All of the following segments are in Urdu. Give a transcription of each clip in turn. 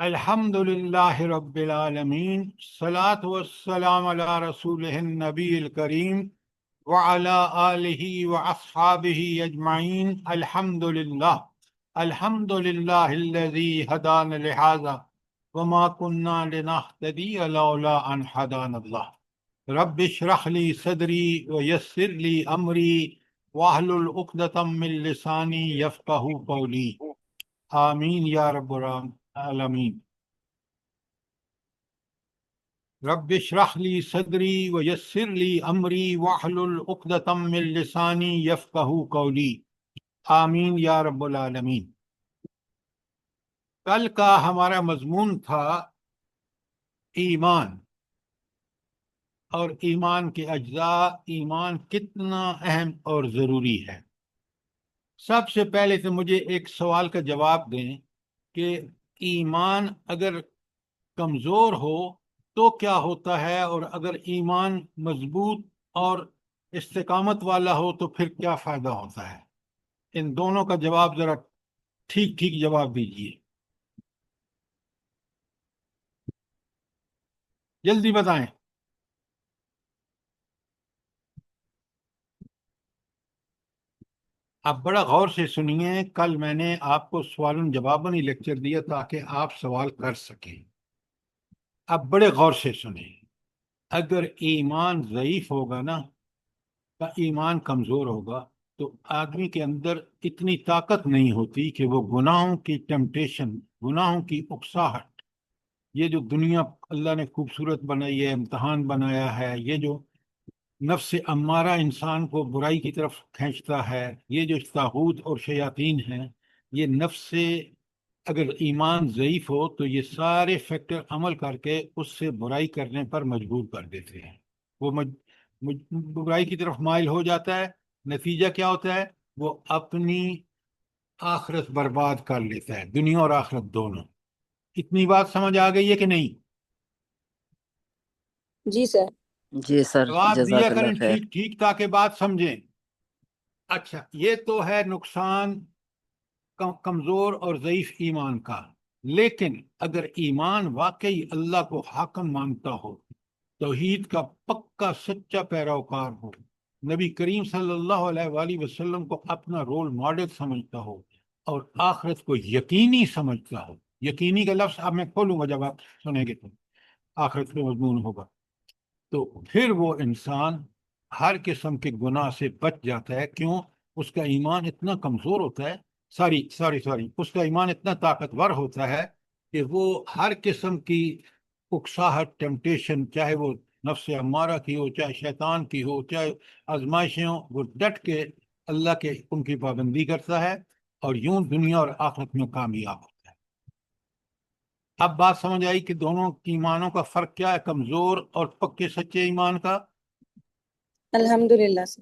الحمد للہ رب العالمین، الصلاۃ والسلام علی رسولہ النبی الکریم وعلی آلہ واصحابہ اجمعین۔ الحمد للہ الذی ہدانا لہذا وما کنا لنہتدی لولا ان ہدانا اللہ۔ رب اشرح لی صدری ویسر لی امری واحلل عقدۃ من لسانی یفقہوا قولی، آمین یا رب العالمین۔ رب اشرح لی صدری ویسر لی امری واحلل عقدۃ من لسانی یفقہوا قولی، آمین یا رب العالمین۔ کل کا ہمارا مضمون تھا ایمان اور ایمان کے اجزاء، ایمان کتنا اہم اور ضروری ہے۔ سب سے پہلے تو مجھے ایک سوال کا جواب دیں کہ ایمان اگر کمزور ہو تو کیا ہوتا ہے، اور اگر ایمان مضبوط اور استقامت والا ہو تو پھر کیا فائدہ ہوتا ہے؟ ان دونوں کا جواب ذرا ٹھیک ٹھیک جواب دیجیے، جلدی بتائیں۔ اب بڑا غور سے سنیے، کل میں نے آپ کو سوال جواباً ہی لیکچر دیا تاکہ آپ سوال کر سکیں۔ اب بڑے غور سے سنیں، اگر ایمان ضعیف ہوگا نا، کا ایمان کمزور ہوگا تو آدمی کے اندر اتنی طاقت نہیں ہوتی کہ وہ گناہوں کی ٹیمپٹیشن، گناہوں کی اکساہٹ، یہ جو دنیا اللہ نے خوبصورت بنائی ہے، امتحان بنایا ہے، یہ جو نفس امارہ انسان کو برائی کی طرف کھینچتا ہے، یہ جو طاغوت اور شیاطین ہیں، یہ نفس سے اگر ایمان ضعیف ہو تو یہ سارے فیکٹر عمل کر کے اس سے برائی کرنے پر مجبور کر دیتے ہیں۔ وہ برائی کی طرف مائل ہو جاتا ہے، نتیجہ کیا ہوتا ہے؟ وہ اپنی آخرت برباد کر لیتا ہے، دنیا اور آخرت دونوں۔ اتنی بات سمجھ آ گئی ہے کہ نہیں؟ جی سر۔ جی سر، جواب دیا جزاک اللہ کریں خیر۔ ٹھیک ٹھیک تاکہ بات سمجھیں۔ اچھا، یہ تو ہے نقصان کمزور اور ضعیف ایمان کا، لیکن اگر ایمان واقعی اللہ کو حاکم مانتا ہو، توحید کا پکا سچا پیروکار ہو، نبی کریم صلی اللہ علیہ وآلہ وسلم کو اپنا رول ماڈل سمجھتا ہو، اور آخرت کو یقینی سمجھتا ہو، یقینی کا لفظ اب میں کھولوں گا جب آپ سنیں گے تو آخرت کا مضمون ہوگا، تو پھر وہ انسان ہر قسم کے گناہ سے بچ جاتا ہے۔ کیوں؟ اس کا ایمان اتنا کمزور ہوتا ہے، اس کا ایمان اتنا طاقتور ہوتا ہے کہ وہ ہر قسم کی اکساہٹ، ٹیمپٹیشن، چاہے وہ نفس امارہ کی ہو، چاہے شیطان کی ہو، چاہے آزمائشیں ہوں، وہ ڈٹ کے اللہ کے حکم کی پابندی کرتا ہے اور یوں دنیا اور آخرت میں کامیاب ہوتا ہے۔ اب بات سمجھ آئی کہ دونوں ایمانوں کا فرق کیا ہے، کمزور اور پکے سچے ایمان کا؟ الحمدللہ سر۔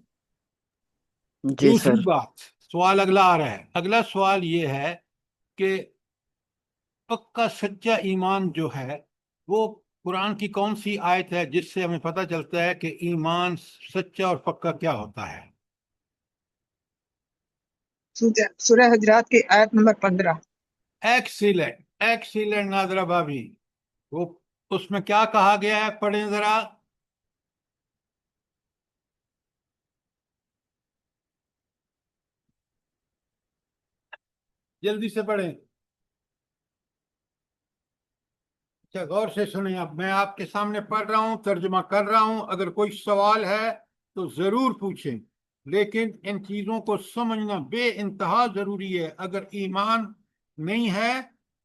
جی سر۔ دوسری بات، سوال اگلا آ رہا ہے، اگلا سوال یہ ہے کہ پکا سچا ایمان جو ہے وہ قرآن کی کون سی آیت ہے جس سے ہمیں پتہ چلتا ہے کہ ایمان سچا اور پکا کیا ہوتا ہے؟ سورہ حجرات کی آیت نمبر 15۔ ایکسیلنٹ، ایکسیلنٹ ناظرہ بھابھی، وہ اس میں کیا کہا گیا ہے؟ پڑھیں ذرا۔ جلدی سے پڑھیں۔ اچھا، غور سے سنیں، اب میں آپ کے سامنے پڑھ رہا ہوں، ترجمہ کر رہا ہوں، اگر کوئی سوال ہے تو ضرور پوچھیں، لیکن ان چیزوں کو سمجھنا بے انتہا ضروری ہے۔ اگر ایمان نہیں ہے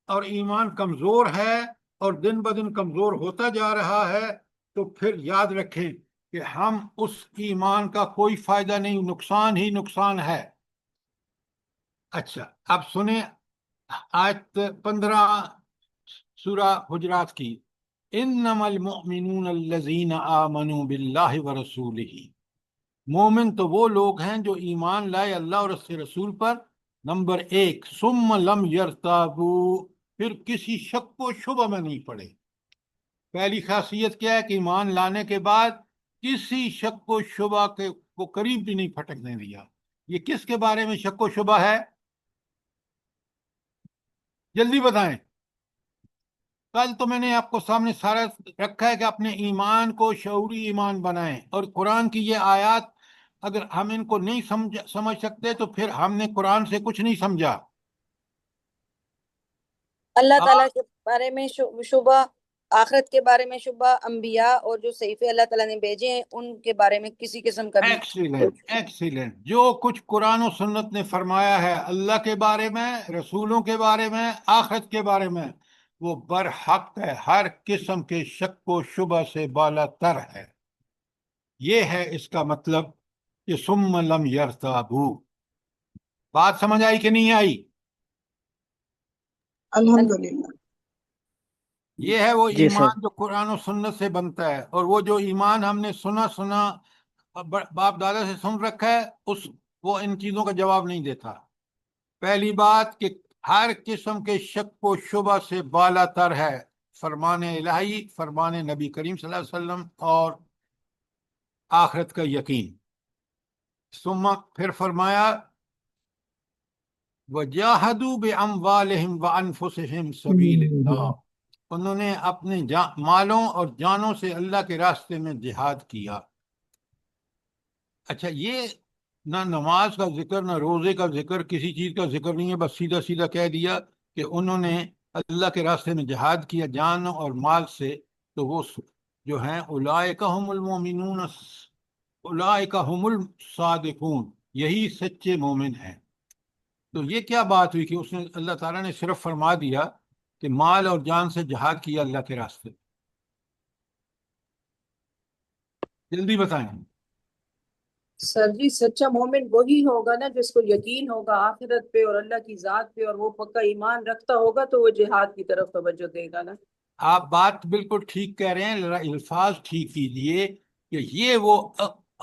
اور ایمان کمزور ہے اور دن بدن کمزور ہوتا جا رہا ہے تو پھر یاد رکھیں کہ ہم اس ایمان کا کوئی فائدہ نہیں، نقصان ہی نقصان ہے۔ اچھا، اب سنیں آیت 15 سورہ حجرات کی۔ انما المؤمنون الذین آمنوا باللہ ورسولہ، مومن تو وہ لوگ ہیں جو ایمان لائے اللہ اور اس کے رسول پر۔ نمبر 1، ثم لم یرتابوا، پھر کسی شک و شبہ میں نہیں پڑے۔ پہلی خاصیت کیا ہے کہ ایمان لانے کے بعد کسی شک و شبہ کے کو قریب بھی نہیں پھٹکنے دیا۔ یہ کس کے بارے میں شک و شبہ ہے؟ جلدی بتائیں۔ کل تو میں نے آپ کو سامنے سارا رکھا ہے کہ اپنے ایمان کو شعوری ایمان بنائیں، اور قرآن کی یہ آیات اگر ہم ان کو نہیں سمجھ سکتے تو پھر ہم نے قرآن سے کچھ نہیں سمجھا۔ اللہ تعالیٰ کے بارے میں شبہ، آخرت کے بارے میں شبہ، انبیاء اور جو صحیفے اللہ تعالیٰ نے بھیجے ہیں ان کے بارے میں کسی قسم کا بھی ایکسیلنٹ ایکسیلنٹ، جو کچھ قرآن و سنت نے فرمایا ہے اللہ کے بارے میں، رسولوں کے بارے میں، آخرت کے بارے میں، وہ برحق ہے، ہر قسم کے شک و شبہ سے بالا تر ہے۔ یہ ہے اس کا مطلب کہ ثم لم یرتابو۔ بات سمجھ آئی کہ نہیں آئی؟ الحمدللہ۔ یہ ہے وہ جی سر۔ ایمان جو قرآن و سنت سے بنتا ہے، اور وہ جو ایمان ہم نے سنا باپ دادا سے سن رکھا ہے وہ ان چیزوں کا جواب نہیں دیتا۔ پہلی بات کہ ہر قسم کے شک و شبہ سے بالا تر ہے فرمان الہی، فرمان نبی کریم صلی اللہ علیہ وسلم اور آخرت کا یقین۔ ثم پھر فرمایا وَجَاهَدُوا بِأَمْوَالِهِمْ وَأَنفُسِهِمْ سَبِيلِ اللَّهِ، انہوں نے اپنے مالوں اور جانوں سے اللہ کے راستے میں جہاد کیا۔ اچھا، یہ نہ نماز کا ذکر نہ روزے کا ذکر، کسی چیز کا ذکر نہیں ہے، بس سیدھا سیدھا کہہ دیا کہ انہوں نے اللہ کے راستے میں جہاد کیا جان اور مال سے، تو وہ جو ہیں اولئک هم المؤمنون، اولئک هم الصادقون، یہی سچے مومن ہیں۔ تو یہ کیا بات ہوئی کہ اس نے اللہ تعالیٰ نے صرف فرما دیا کہ مال اور جان سے جہاد کیا اللہ کے راستے؟ جلدی بتائیں۔ سر جی، سچا مومن وہی ہوگا نا جس کو یقین ہوگا آخرت پہ اور اللہ کی ذات پہ، اور وہ پکا ایمان رکھتا ہوگا تو وہ جہاد کی طرف توجہ دے گا نا۔ آپ بات بالکل ٹھیک کہہ رہے ہیں، ذرا الفاظ ٹھیک کیجیے کہ یہ وہ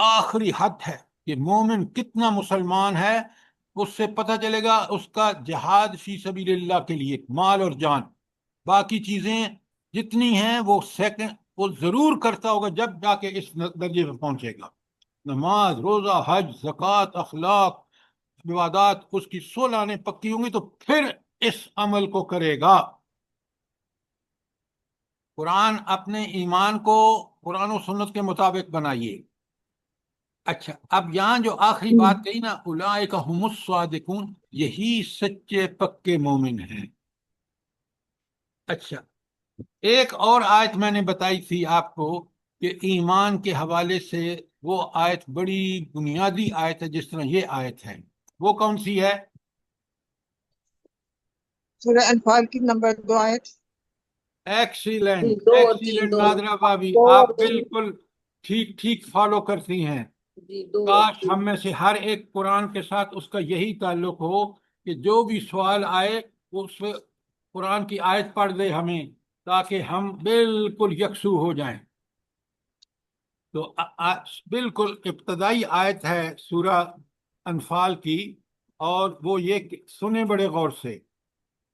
آخری حد ہے کہ مومن کتنا مسلمان ہے، اس سے پتہ چلے گا اس کا جہاد فی سبیل اللہ کے لیے مال اور جان، باقی چیزیں جتنی ہیں وہ ضرور کرتا ہوگا جب جا کے اس درجے پہ پہنچے گا۔ نماز، روزہ، حج، زکوٰۃ، اخلاق، عبادات اس کی 16 آنے پکی ہوں گی تو پھر اس عمل کو کرے گا۔ قرآن اپنے ایمان کو قرآن و سنت کے مطابق بنائیے۔ اچھا، اب یہاں جو آخری بات کہی نا اولئک هم الصادقون، یہی سچے پکے مومن ہیں۔ اچھا، ایک اور آیت میں نے بتائی تھی آپ کو کہ ایمان کے حوالے سے وہ آیت بڑی بنیادی آیت ہے، جس طرح یہ آیت ہے، وہ کون سی ہے؟ سورہ انفال کی نمبر 2 آیت۔ ایکسیلنٹ دو اور تین ایکسیلنٹ دونوں۔ نادرہ بابی، دو آپ اور تین۔ بالکل ٹھیک ٹھیک فالو کرتی ہیں۔ جی، دو اور کاش تین۔ ہم میں سے ہر ایک قرآن کے ساتھ اس کا یہی تعلق ہو کہ جو بھی سوال آئے وہ اس پہ قرآن کی آیت پڑھ دے ہمیں، تاکہ ہم بالکل یکسو ہو جائیں۔ تو بالکل ابتدائی آیت ہے سورہ انفال کی، اور وہ یہ کہ سنیں بڑے غور سے،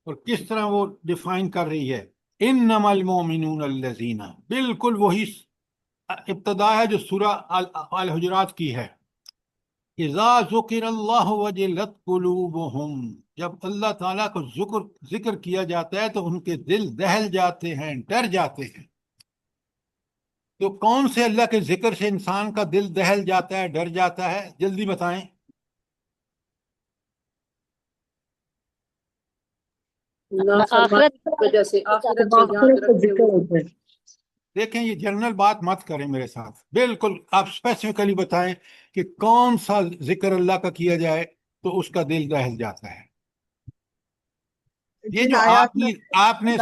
اور کس طرح وہ ڈیفائن کر رہی ہے۔ انما المؤمنون الذین، بالکل وہی ابتدا ہے جو سورہ الحجرات کی ہے۔ اذا ذکر اللہ وجلت قلوبہم، جب اللہ تعالیٰ کو ذکر کیا جاتا ہے تو ان کے دل دہل جاتے ہیں، ڈر جاتے ہیں۔ تو کون سے اللہ کے ذکر سے انسان کا دل دہل جاتا ہے، ڈر جاتا ہے؟ جلدی بتائیں۔ نافرمانی کی وجہ سے، آخرت کو یاد رکھتے ہوئے۔ دیکھیں، یہ جنرل بات مت کریں میرے ساتھ، بالکل آپ اسپیسیفکلی بتائیں کہ کون سا ذکر اللہ کا کیا جائے تو اس کا دل دہل جاتا ہے۔ یہ جن جو آیات میں آپ نے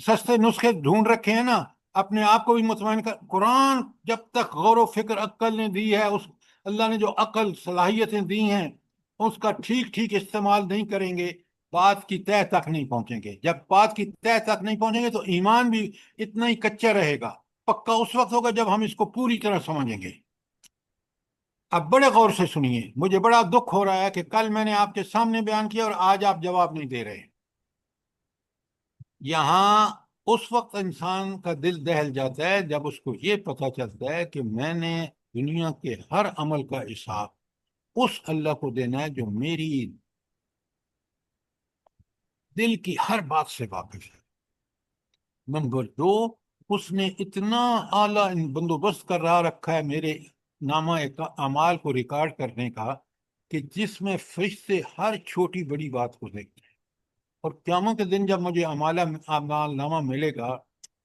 سستے نسخے ڈھونڈ رکھے ہیں نا، اپنے آپ کو بھی مطمئن کر، قرآن جب تک غور و فکر عقل نے دی ہے، اس اللہ نے جو عقل صلاحیتیں دی ہیں اس کا ٹھیک ٹھیک استعمال نہیں کریں گے، بات کی تہ تک نہیں پہنچیں گے۔ جب بات کی تہ تک نہیں پہنچیں گے تو ایمان بھی اتنا ہی کچا رہے گا، پکا اس وقت ہوگا جب ہم اس کو پوری طرح سمجھیں گے۔ اب بڑے غور سے سنیے، مجھے بڑا دکھ ہو رہا ہے کہ کل میں نے آپ کے سامنے بیان کیا اور آج آپ جواب نہیں دے رہے۔ یہاں اس وقت انسان کا دل دہل جاتا ہے جب اس کو یہ پتہ چلتا ہے کہ میں نے دنیا کے ہر عمل کا حساب اس اللہ کو دینا ہے جو میری دل کی ہر بات سے واقف ہے۔ نمبر دو، اس نے اتنا اعلیٰ بندوبست کرا رکھا ہے میرے نامہ اعمال کو ریکارڈ کرنے کا کہ جس میں فرشتے ہر چھوٹی بڑی بات کو دیکھتے ہیں، اور قیامت کے دن جب مجھے اعمال نامہ ملے گا،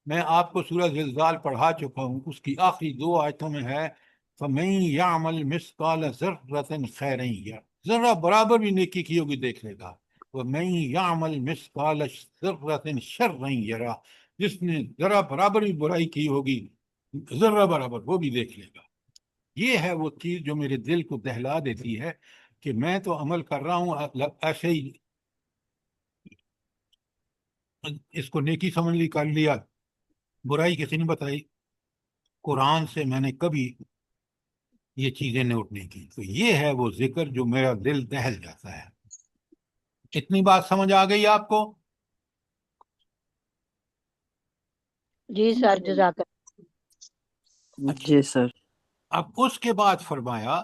میں آپ کو سورہ زلزال پڑھا چکا ہوں، اس کی آخری 2 آیتوں میں ہے فَمَن يَعْمَلْ مِثْقَالَ ذَرَّةٍ خَيْرًا يَرَهُ، ذرہ برابر بھی نیکی کی ہوگی دیکھ لے گا، وَمَن يَعْمَلْ مِثْقَالَ ذَرَّةٍ شَرًّا يَرَهُ، جس نے ذرہ برابر بھی برائی کی ہوگی ذرہ برابر وہ بھی دیکھ لے گا۔ یہ ہے وہ چیز جو میرے دل کو دہلا دیتی ہے کہ میں تو عمل کر رہا ہوں ایسے ہی، اس کو نیکی سمجھ لی، کر لیا، برائی کسی نے بتائی، قرآن سے میں نے کبھی یہ چیزیں نوٹ نہیں کی۔ تو یہ ہے وہ ذکر جو میرا دل دہل جاتا ہے۔ اتنی بات سمجھ آ گئی آپ کو؟ جی سر جزاک جی سر۔ اب اس کے بعد فرمایا،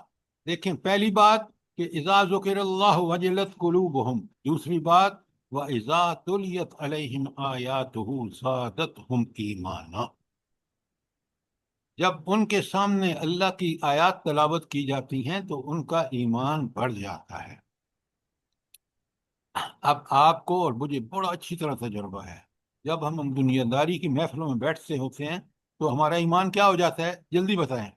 دیکھیں پہلی بات کہ اذا ذکر اللہ وجلت قلوبہم، دوسری بات وَإِذَا تُلِيَتْ عَلَيْهِمْ آيَاتُهُ زَادَتْهُمْ ایمانا، جب ان کے سامنے اللہ کی آیات تلاوت کی جاتی ہیں تو ان کا ایمان بڑھ جاتا ہے۔ اب آپ کو اور مجھے بڑا اچھی طرح تجربہ ہے، جب ہم دنیا داری کی محفلوں میں بیٹھتے ہوتے ہیں تو ہمارا ایمان کیا ہو جاتا ہے؟ جلدی بتائیں۔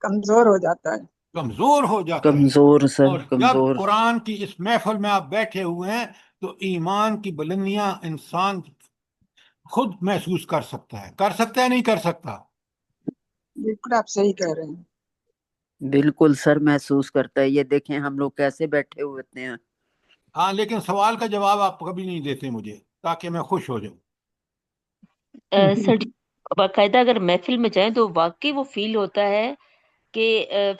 کمزور ہو جاتا ہے۔ کمزور ہو جاتا ہے۔ کمزور سر، اور جب کمزور۔ قرآن کی اس محفل میں آپ بیٹھے ہوئے ہیں تو ایمان کی بلندیاں انسان خود محسوس کر سکتا ہے نہیں کر سکتا؟ بالکل آپ صحیح کہہ رہے ہیں۔ بالکل سر، محسوس کرتا ہے۔ یہ دیکھیں ہم لوگ کیسے بیٹھے ہوتے ہیں۔ ہاں، لیکن سوال کا جواب آپ کبھی نہیں دیتے مجھے تاکہ میں خوش ہو جاؤں۔ سر جی، باقاعدہ اگر محفل میں جائیں تو واقعی وہ فیل ہوتا ہے کہ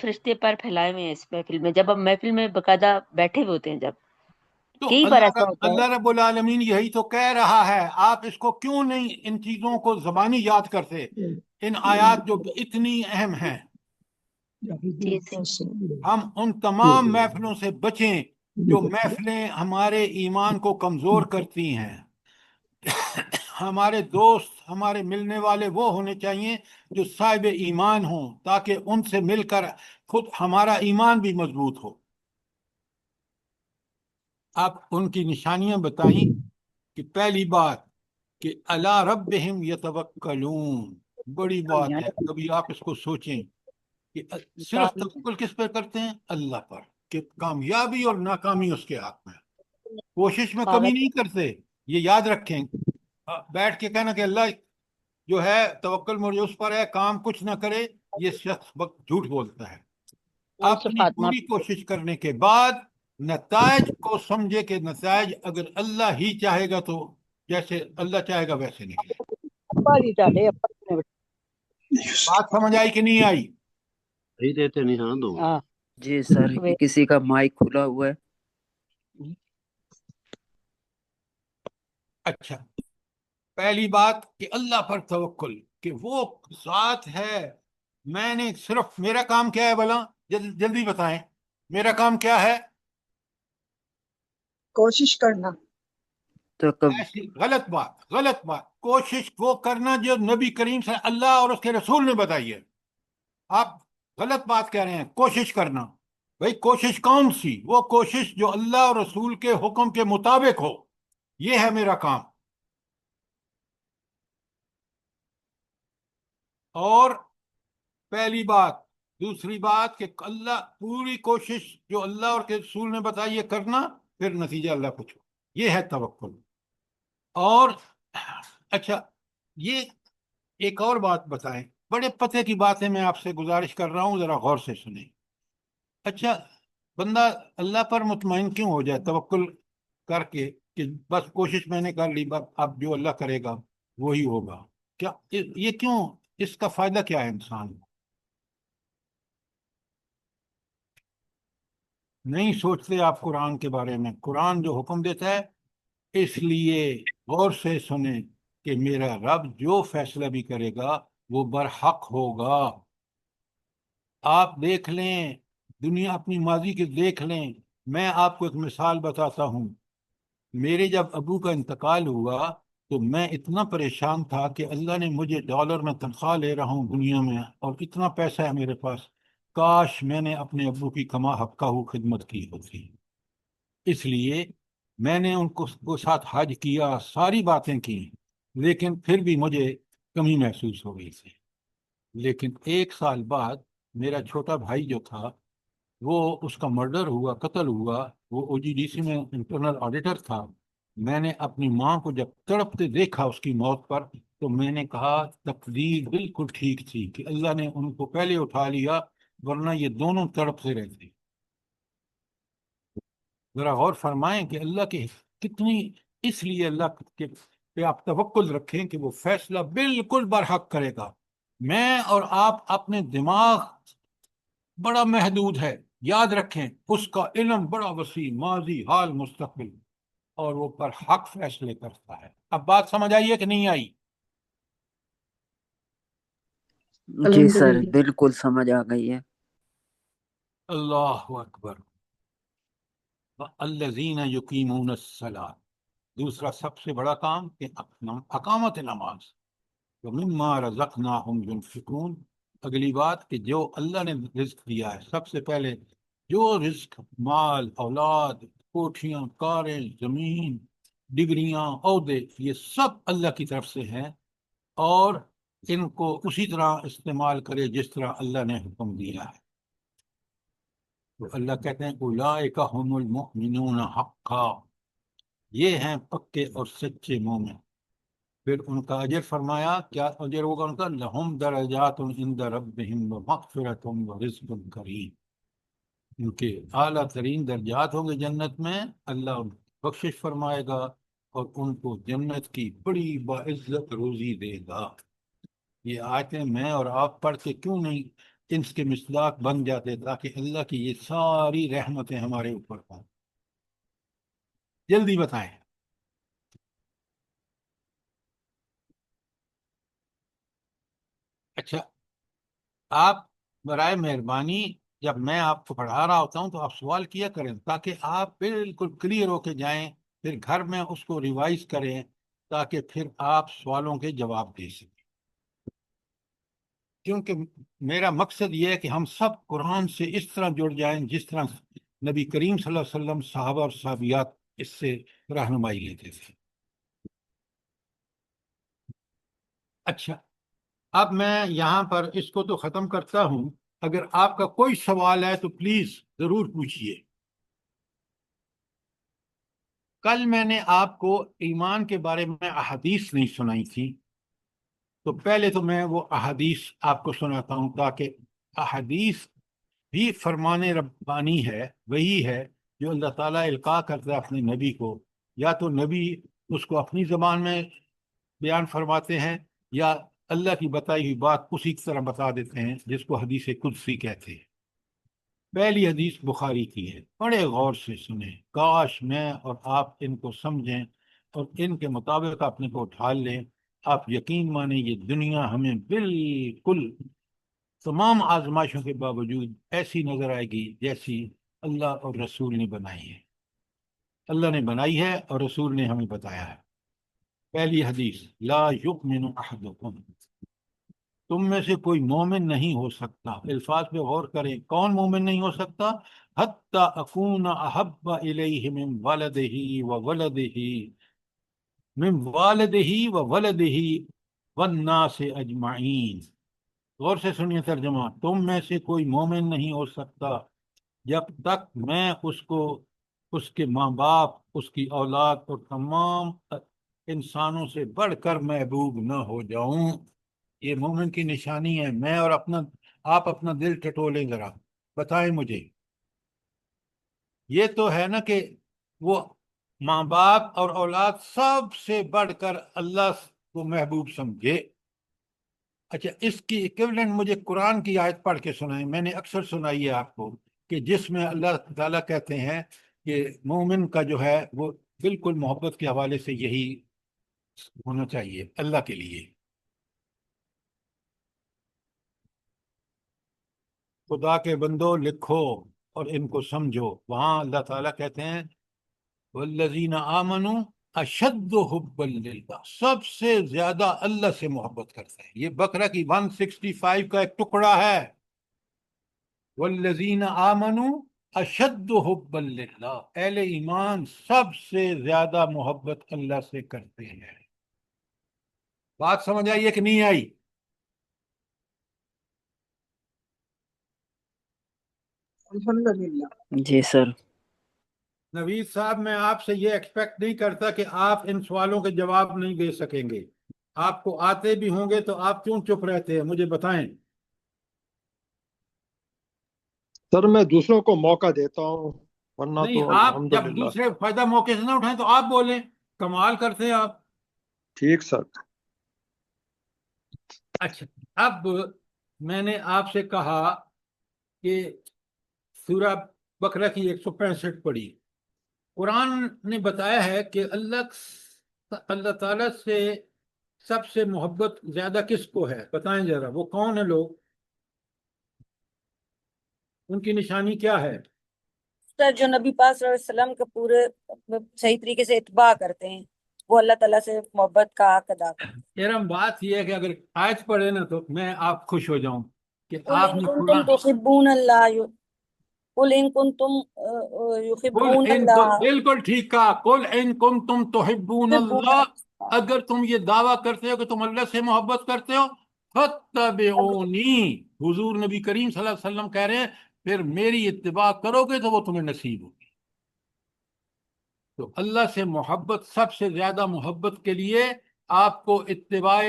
فرشتے پر پھیلائے ہوئے ہیں اس محفل میں، جب ہم محفل میں باقاعدہ بیٹھے ہوئے ہوتے ہیں جب تو کئی بار ایسا ہوتا ہے۔ اللہ رب العالمین یہی تو کہہ رہا ہے، آپ اس کو کیوں نہیں ان چیزوں کو زبانی یاد کرتے، ان آیات جو اتنی اہم ہیں۔ جی سر، ہم ان تمام محفلوں سے بچیں جو محفلیں ہمارے ایمان کو کمزور کرتی ہیں۔ ہمارے دوست، ہمارے ملنے والے وہ ہونے چاہیے جو صاحب ایمان ہوں، تاکہ ان سے مل کر خود ہمارا ایمان بھی مضبوط ہو۔ اب ان کی نشانیاں بتائیں کہ پہلی بات کہ علی ربہم یتوکلون، بڑی بات ہے، کبھی آپ اس کو سوچیں کہ صرف توکل کس پر کرتے ہیں؟ اللہ پر، کہ کامیابی اور ناکامی اس کے ہاتھ میں، کوشش میں کمی نہیں کرتے۔ یہ یاد رکھیں، بیٹھ کے کہنا کہ اللہ جو ہے توکل مجھے اس پر ہے، کام کچھ نہ کرے، یہ شخص جھوٹ بولتا ہے۔ اپنی پوری کوشش کرنے کے بعد نتائج کو سمجھے کہ نتائج اگر اللہ ہی چاہے گا تو جیسے اللہ چاہے گا ویسے نکلے۔ بات سمجھ آئی کہ نہیں آئی؟ دیتے نہیں، ہاں دو۔ جی سر، کسی کا مائک کھلا ہوا ہے۔ اچھا، پہلی بات کہ اللہ پر توکل، کہ وہ ذات ہے، میں نے صرف، میرا کام کیا ہے بھلا؟ جلدی بتائیں، میرا کام کیا ہے؟ کوشش کرنا۔ تو ایسی غلط بات، کوشش وہ کرنا جو نبی کریم صلی اللہ اور اس کے رسول نے بتائی ہے۔ آپ غلط بات کہہ رہے ہیں، کوشش کرنا۔ بھئی کوشش کون سی؟ وہ کوشش جو اللہ اور رسول کے حکم کے مطابق ہو، یہ ہے میرا کام۔ اور پہلی بات، دوسری بات کہ اللہ، پوری کوشش جو اللہ اور کے رسول نے بتائی ہے کرنا، پھر نتیجہ اللہ کو چھوڑ، یہ ہے توکل۔ اور اچھا، یہ ایک اور بات بتائیں، بڑے پتے کی بات ہے، میں آپ سے گزارش کر رہا ہوں، ذرا غور سے سنیں۔ اچھا، بندہ اللہ پر مطمئن کیوں ہو جائے توکل کر کے کہ بس کوشش میں نے کر لی، بس اب جو اللہ کرے گا وہی ہوگا؟ کیا یہ کیوں، اس کا فائدہ کیا ہے انسان کو؟ نہیں سوچتے آپ قرآن کے بارے میں؟ قرآن جو حکم دیتا ہے، اس لیے غور سے سنیں کہ میرا رب جو فیصلہ بھی کرے گا وہ برحق ہوگا۔ آپ دیکھ لیں دنیا، اپنی ماضی کے دیکھ لیں۔ میں آپ کو ایک مثال بتاتا ہوں۔ میرے جب ابو کا انتقال ہوا تو میں اتنا پریشان تھا کہ اللہ نے مجھے ڈالر میں تنخواہ لے رہا ہوں دنیا میں اور اتنا پیسہ ہے میرے پاس، کاش میں نے اپنے ابو کی کما حقہ خدمت کی ہوتی۔ اس لیے میں نے ان کو ساتھ حج کیا، ساری باتیں کی، لیکن پھر بھی مجھے کمی محسوس ہو گئی تھی۔ لیکن 1 سال بعد میرا چھوٹا بھائی جو تھا، وہ اس کا مرڈر ہوا، قتل ہوا، وہ OGDC میں انٹرنل آڈیٹر تھا۔ میں نے اپنی ماں کو جب تڑپتے دیکھا اس کی موت پر، تو میں نے کہا تقدیر بالکل ٹھیک تھی کہ اللہ نے ان کو پہلے اٹھا لیا، ورنہ یہ دونوں تڑپتے رہتے۔ ذرا غور فرمائیں کہ اللہ کے کتنی، اس لیے اللہ کے پہ آپ توکل رکھیں کہ وہ فیصلہ بالکل برحق کرے گا۔ میں اور آپ اپنے دماغ بڑا محدود ہے، یاد رکھیں اس کا علم بڑا وسیع، ماضی، حال، مستقبل، اور وہ پر حق فیصلے کرتا ہے۔ اب بات سمجھ آئی ہے کہ نہیں آئی؟ جی سر الحمدللہ۔ بالکل سمجھ آ گئی ہے۔ اللہ اکبر۔ الذین یقیمون الصلاۃ، دوسرا سب سے بڑا کام کہ اقامت نماز، ومما رزقناہم ینفقون۔ اگلی بات کہ جو اللہ نے رزق دیا ہے، سب سے پہلے جو رزق، مال، اولاد، کوٹھیاں، کاریں، زمین، ڈگریاں، عہدے، یہ سب اللہ کی طرف سے ہیں، اور ان کو اسی طرح استعمال کرے جس طرح اللہ نے حکم دیا ہے۔ تو اللہ کہتے ہیں اولئک هم المؤمنون حقا، یہ ہیں پکے اور سچے مومن۔ پھر ان کا اجر فرمایا، کیا اجر ہوگا ان کا؟ لہم درجات عند ربہم ومغفرۃ ورزق کریم، ان کے اعلیٰ ترین درجات ہوں گے جنت میں، اللہ ان کو بخشش فرمائے گا اور ان کو جنت کی بڑی باعزت روزی دے گا۔ یہ آیتیں میں اور آپ پڑھ کے کیوں نہیں اس کے مصداق بن جاتے، تاکہ اللہ کی یہ ساری رحمتیں ہمارے اوپر ہوں۔ جلدی بتائیں۔ اچھا، آپ برائے مہربانی جب میں آپ کو پڑھا رہا ہوتا ہوں تو آپ سوال کیا کریں، تاکہ آپ بالکل کلیئر ہو کے جائیں، پھر گھر میں اس کو ریوائز کریں، تاکہ پھر آپ سوالوں کے جواب دے سکیں۔ کیونکہ میرا مقصد یہ ہے کہ ہم سب قرآن سے اس طرح جڑ جائیں جس طرح نبی کریم صلی اللہ علیہ وسلم، صحابہ اور صحابیات اس سے رہنمائی لیتے تھے۔ اچھا، اب میں یہاں پر اس کو تو ختم کرتا ہوں۔ اگر آپ کا کوئی سوال ہے تو پلیز ضرور پوچھیے۔ کل میں نے آپ کو ایمان کے بارے میں احادیث نہیں سنائی تھی، تو پہلے تو میں وہ احادیث آپ کو سناتا ہوں، تاکہ احادیث بھی فرمان ربانی ہے، وہی ہے جو اللہ تعالیٰ القاء کرتا ہے اپنے نبی کو، یا تو نبی اس کو اپنی زبان میں بیان فرماتے ہیں، یا اللہ کی بتائی ہوئی بات اسی طرح بتا دیتے ہیں، جس کو حدیث قدسی کہتے ہیں۔ پہلی حدیث بخاری کی ہے، بڑے غور سے سنیں، کاش میں اور آپ ان کو سمجھیں اور ان کے مطابق اپنے کو ڈھال لیں۔ آپ یقین مانیں یہ دنیا ہمیں بالکل تمام آزمائشوں کے باوجود ایسی نظر آئے گی جیسی اللہ اور رسول نے بنائی ہے۔ اللہ نے بنائی ہے اور رسول نے ہمیں بتایا ہے۔ پہلی حدیث، لا یؤمن احدکم، تم میں سے کوئی مومن نہیں ہو سکتا۔ الفاظ پہ غور کریں، کون مومن نہیں ہو سکتا؟ حتی اکون احب الیہ من والدہ وولدہ، من والدہ وولدہ والناس اجمعین۔ غور سے سنیے ترجمہ، تم میں سے کوئی مومن نہیں ہو سکتا جب تک میں اس کو، اس کے ماں باپ، اس کی اولاد اور تمام انسانوں سے بڑھ کر محبوب نہ ہو جاؤں۔ یہ مومن کی نشانی ہے۔ میں اور آپ اپنا دل ٹٹولیں ذرا، بتائیں مجھے، یہ تو ہے نا کہ وہ ماں باپ اور اولاد سب سے بڑھ کر اللہ کو محبوب سمجھے۔ اچھا، اس کی ایکویولنٹ مجھے قرآن کی آیت پڑھ کے سنائیں، میں نے اکثر سنائی ہے آپ کو، کہ جس میں اللہ تعالیٰ کہتے ہیں کہ مومن کا جو ہے وہ بالکل محبت کے حوالے سے یہی ہونا چاہیے اللہ کے لیے۔ خدا کے بندو لکھو اور ان کو سمجھو، وہاں اللہ تعالیٰ کہتے ہیں والذین آمنوا اشد حب للہ، سب سے زیادہ اللہ سے محبت کرتا ہے. یہ بقرہ کی 165 کا ایک ٹکڑا ہے. والذین آمنوا اشد حب للہ، اہل ایمان سب سے زیادہ محبت اللہ سے کرتے ہیں. بات سمجھ آئی ہے کہ نہیں آئی؟ الحمدللہ. جی سر. نوید صاحب، میں آپ سے یہ ایکسپیکٹ نہیں کرتا کہ آپ ان سوالوں کے جواب نہیں دے سکیں گے. آپ کو آتے بھی ہوں گے تو آپ کیوں چپ رہتے ہیں؟ مجھے بتائیں. سر میں دوسروں کو موقع دیتا ہوں، ورنہ نہیں، تو آپ جب الحمدللہ. دوسرے فائدہ موقع سے نہ اٹھائیں تو آپ بولیں. کمال کرتے ہیں آپ. ٹھیک سر. اچھا، اب میں نے آپ سے کہا کہ سورہ بقرہ کی 165 پڑھی. قرآن نے بتایا ہے کہ اللہ تعالیٰ سے سب سے محبت زیادہ کس کو ہے؟ بتائیں ذرا، وہ کون ہیں لوگ؟ ان کی نشانی کیا ہے؟ سر جو نبی پاک صلی اللہ علیہ وسلم کا پورے صحیح طریقے سے اتباع کرتے ہیں وہ اللہ تعالیٰ سے محبت کا حق ادا کرتے ہیں. ارم بات یہ ہے کہ اگر آیت پڑھے نا تو میں آپ خوش ہو جاؤں کہ قل آپ ان نے کنتم قرآن. تحبون اللہ قل ان کنتم یحبون اللہ بالکل ٹھیک کہا. قل ان کنتم تحبون تحبون اللہ، اللہ. اگر تم یہ دعویٰ کرتے ہو کہ تم اللہ سے محبت کرتے ہو، فاتبعونی، حضور نبی کریم صلی اللہ علیہ وسلم کہہ رہے ہیں پھر میری اتباع کرو گے تو وہ تمہیں نصیب ہوگی. تو اللہ سے محبت، سب سے زیادہ محبت کے لیے آپ کو اتباع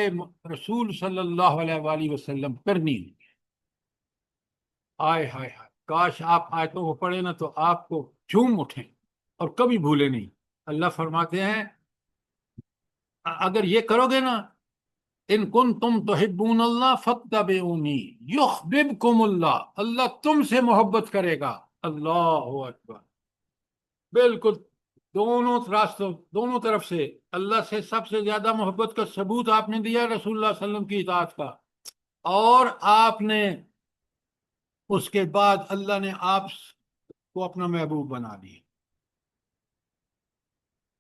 رسول صلی اللہ علیہ وآلہ وسلم کرنی ہے. آئے ہائے ہائے، کاش آپ آیتوں کو پڑھیں نا تو آپ کو جھوم اٹھیں اور کبھی بھولے نہیں. اللہ فرماتے ہیں اگر یہ کرو گے نا، ان کنتم تحبون اللہ فاتبعونی یحببکم اللہ، اللہ تم سے محبت کرے گا. اللہ اکبر. بالکل دونوں راستوں، دونوں طرف سے اللہ سے سب سے زیادہ محبت کا ثبوت آپ نے دیا رسول اللہ صلی اللہ علیہ وسلم کی اطاعت کا، اور آپ نے اس کے بعد اللہ نے آپ کو اپنا محبوب بنا دیا.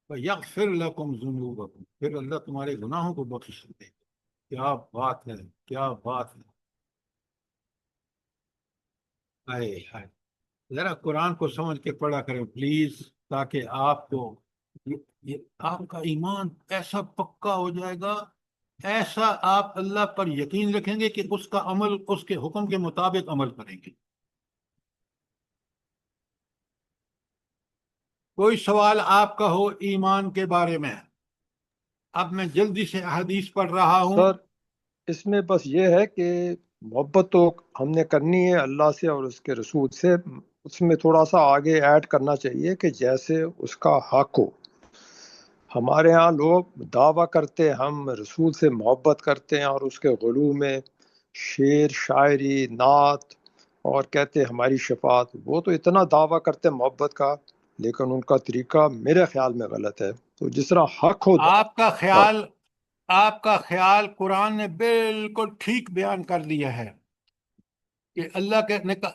یغفر لکم ذنوبکم، پھر اللہ تمہارے گناہوں کو بخش دے. کیا بات ہے، کیا بات ہے. ہائے ہائے، ذرا قرآن کو سمجھ کے پڑھا کریں پلیز، تاکہ آپ کو آپ کا ایمان ایسا پکا ہو جائے گا، ایسا آپ اللہ پر یقین رکھیں گے کہ اس کا عمل، اس کے حکم کے مطابق عمل کریں گے. کوئی سوال آپ کا ہو ایمان کے بارے میں؟ اب میں جلدی سے حدیث پڑھ رہا ہوں. سر اس میں بس یہ ہے کہ محبت تو ہم نے کرنی ہے اللہ سے اور اس کے رسول سے، اس میں تھوڑا سا آگے ایڈ کرنا چاہیے کہ جیسے اس کا حق ہو. ہمارے ہاں لوگ دعویٰ کرتے ہم رسول سے محبت کرتے ہیں اور اس کے غلو میں شعر، شاعری، نعت اور کہتے ہماری شفاعت. وہ تو اتنا دعویٰ کرتے محبت کا، لیکن ان کا طریقہ میرے خیال میں غلط ہے. تو جس طرح حق ہو آپ کا خیال قرآن نے بالکل ٹھیک بیان کر دیا ہے کہ اللہ کے رسول صلی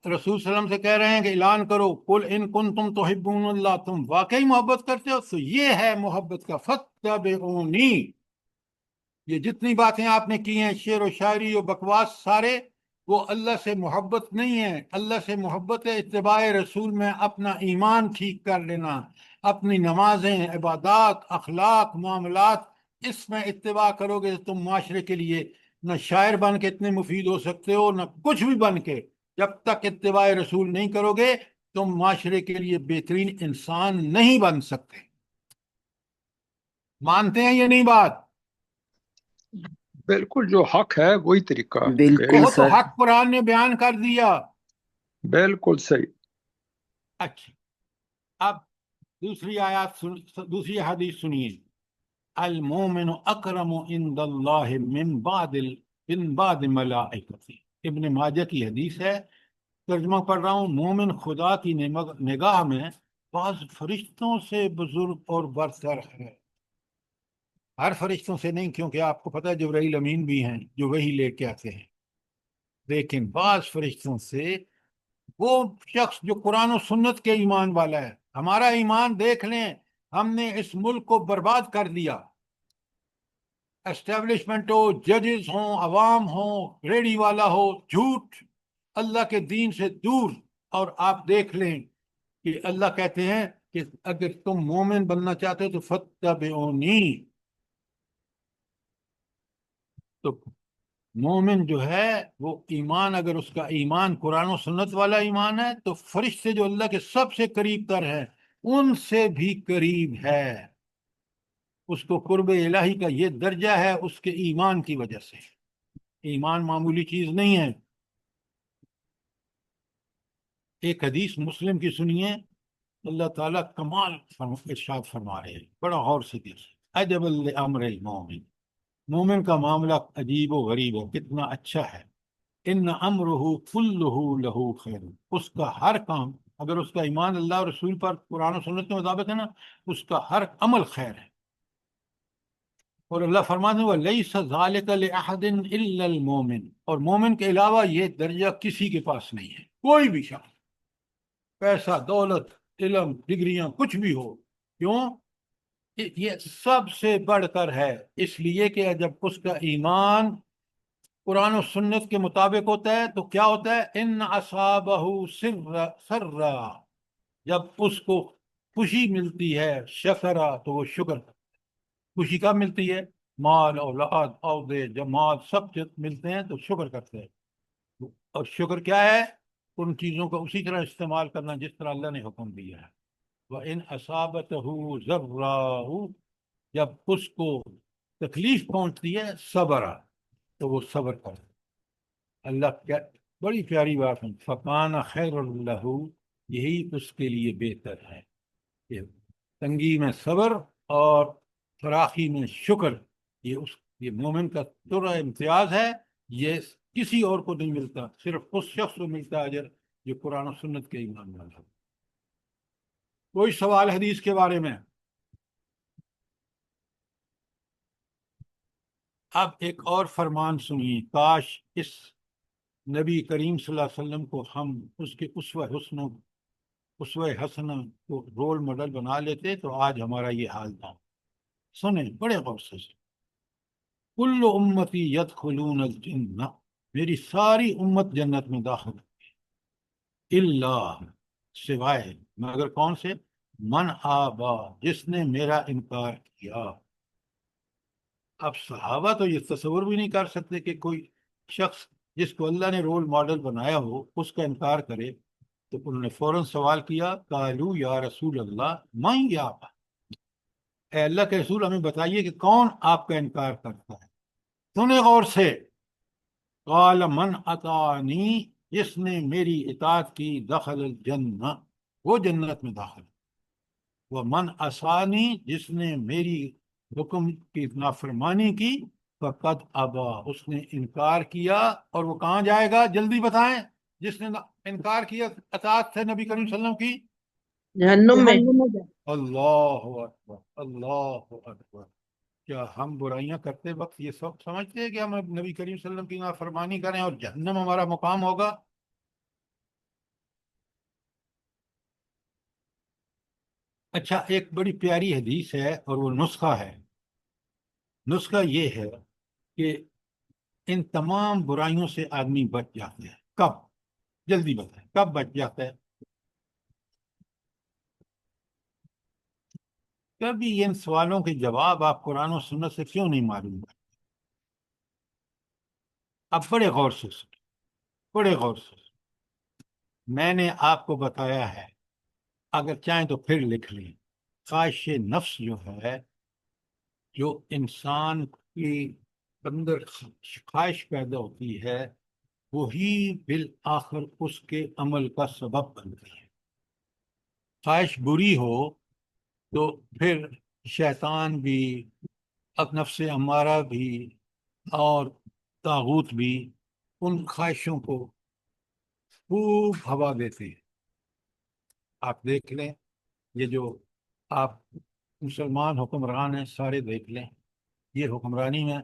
اللہ علیہ وسلم سے کہہ رہے ہیں کہ اعلان کرو قل ان کنتم تحبون اللہ، تم واقعی محبت کرتے ہو تو یہ ہے محبت کا فاتبعونی. یہ جتنی باتیں آپ نے کی ہیں، شعر و شاعری و بکواس، سارے وہ اللہ سے محبت نہیں ہے. اللہ سے محبت ہے اتباع رسول میں اپنا ایمان ٹھیک کر لینا، اپنی نمازیں، عبادات، اخلاق، معاملات، اس میں اتباع کرو گے تو تم معاشرے کے لیے نہ شاعر بن کے اتنے مفید ہو سکتے ہو، نہ کچھ بھی بن کے. جب تک اتباع رسول نہیں کرو گے تم معاشرے کے لیے بہترین انسان نہیں بن سکتے. مانتے ہیں یہ نہیں بات؟ بالکل جو حق ہے وہی طریقہ. بالکل وہ تو سر. حق قرآن نے بیان کر دیا. بالکل صحیح. اچھا، اب دوسری حدیث سنیے. المومن اکرم عند اللہ من بعد ملائکتی، ابن ماجہ کی حدیث ہے، ترجمہ پڑھ رہا ہوں. مومن خدا کی نگاہ میں بعض فرشتوں سے بزرگ اور برتر ہے. ہر فرشتوں سے نہیں، کیونکہ آپ کو پتہ ہے جبرائیل امین بھی ہیں جو وہی لے کے آتے ہیں، لیکن بعض فرشتوں سے وہ شخص جو قرآن و سنت کے ایمان والا ہے. ہمارا ایمان دیکھ لیں، ہم نے اس ملک کو برباد کر دیا. اسٹیبلشمنٹ ہو، ججز ہوں، عوام ہوں، ریڈی والا ہو، جھوٹ، اللہ کے دین سے دور. اور آپ دیکھ لیں کہ اللہ کہتے ہیں کہ اگر تم مومن بننا چاہتے ہو تو فتبعونی. تو مومن جو ہے وہ ایمان، اگر اس کا ایمان قرآن و سنت والا ایمان ہے تو فرشتے جو اللہ کے سب سے قریب تر ہیں ان سے بھی قریب ہے. اس کو قرب الہی کا یہ درجہ ہے اس کے ایمان کی وجہ سے. ایمان معمولی چیز نہیں ہے. ایک حدیث مسلم کی سنیے، اللہ تعالیٰ کمال ارشاد فرما رہے ہیں، بڑا غور سے دیکھیں. عجب لامر المومن، مومن کا معاملہ عجیب و غریب ہے، کتنا اچھا ہے. ان امرہ کلہ لہ خیر، اس کا ہر کام، اگر اس کا ایمان اللہ اور رسول پر قرآن و سنت کے مطابق ہے نا، اس کا ہر عمل خیر ہے. اور اللہ فرماتے ہیں وَلَيْسَ ذَلِكَ لِأَحَدٍ إِلَّا الْمُؤْمِنِ، اور مومن کے علاوہ یہ درجہ کسی کے پاس نہیں ہے. کوئی بھی شخص، پیسہ، دولت، علم، ڈگریاں، کچھ بھی ہو، کیوں؟ یہ سب سے بڑھ کر ہے، اس لیے کہ جب اس کا ایمان قرآن و سنت کے مطابق ہوتا ہے تو کیا ہوتا ہے؟ ان اصابہ سرا، جب اس کو خوشی ملتی ہے، شکرا، تو وہ شکر کرتا ہے. خوشی کب ملتی ہے؟ مال، اولاد، عہدے، جماعت سب جب ملتے ہیں تو شکر کرتے ہیں. اور شکر کیا ہے؟ ان چیزوں کو اسی طرح استعمال کرنا جس طرح اللہ نے حکم دیا ہے. وَإِنْ أَصَابَتْهُ ضَرَّاءُ، جب اس کو تکلیف پہنچتی ہے، صبر، تو وہ صبر کرتا ہے. اللہ کیا بڑی پیاری بات ہے، فَكَانَ خَيْرًا لَهُ، یہی اس کے لیے بہتر ہے. یہ تنگی میں صبر اور فراخی میں شکر، یہ مومن کا ترا امتیاز ہے. یہ کسی اور کو نہیں ملتا، صرف اس شخص کو ملتا ہے اجر جو قرآن و سنت کے ایمان والا ہے. کوئی سوال حدیث کے بارے میں؟ اب ایک اور فرمان سنیے. کاش اس نبی کریم صلی اللہ علیہ وسلم کو ہم اس کے اسوہ حسنہ کو رول ماڈل بنا لیتے تو آج ہمارا یہ حال تھا. سنیں بڑے غور سے. کل امتی یدخلون الجنہ، میری ساری امت جنت میں داخل ہوگی، اللہ، سوائے، مگر کون سے؟ من آبا، جس نے میرا انکار کیا. اب صحابہ تو یہ تصور بھی نہیں کر سکتے کہ کوئی شخص جس کو اللہ نے رول ماڈل بنایا ہو اس کا انکار کرے. تو انہوں نے فوراً سوال کیا، قالو یا رسول اللہ من یابا، اے اللہ کے رسول ہمیں بتائیے کہ کون آپ کا انکار کرتا ہے. سنیں غور سے. قال من اطاعنی، جس نے میری اطاعت کی، دخل الجنہ، وہ جنت میں داخل. وہ من عصانی، جس نے میری حکم کی نافرمانی کی، فقد ابا، اس نے انکار کیا. اور وہ کہاں جائے گا؟ جلدی بتائیں. جس نے انکار کیا اطاعت سے نبی کریم صلی اللہ علیہ وسلم کی، جہنم میں. اللہ اکبر، اللہ اکبر. کیا ہم برائیاں کرتے وقت یہ سب سمجھتے ہیں کہ ہم نبی کریم صلی اللہ علیہ وسلم کی نافرمانی کریں اور جہنم ہمارا مقام ہوگا؟ اچھا، ایک بڑی پیاری حدیث ہے اور وہ نسخہ ہے. نسخہ یہ ہے کہ ان تمام برائیوں سے آدمی بچ جاتا ہے. کب؟ جلدی بتائیں کب بچ جاتا ہے؟ کبھی ان سوالوں کے جواب آپ قرآن و سنت سے کیوں نہیں معلوم کرتے؟ اب بڑے غور سے سنیں، بڑے غور سے. میں نے آپ کو بتایا ہے، اگر چاہیں تو پھر لکھ لیں. خواہش نفس جو ہے، جو انسان کی اندر خواہش پیدا ہوتی ہے، وہی بالآخر اس کے عمل کا سبب بنتی ہے. خواہش بری ہو تو پھر شیطان بھی، نفس امارہ بھی اور طاغوت بھی ان خواہشوں کو خوب ہوا دیتے ہیں. آپ دیکھ لیں، یہ جو آپ مسلمان حکمران ہیں سارے دیکھ لیں، یہ حکمرانی میں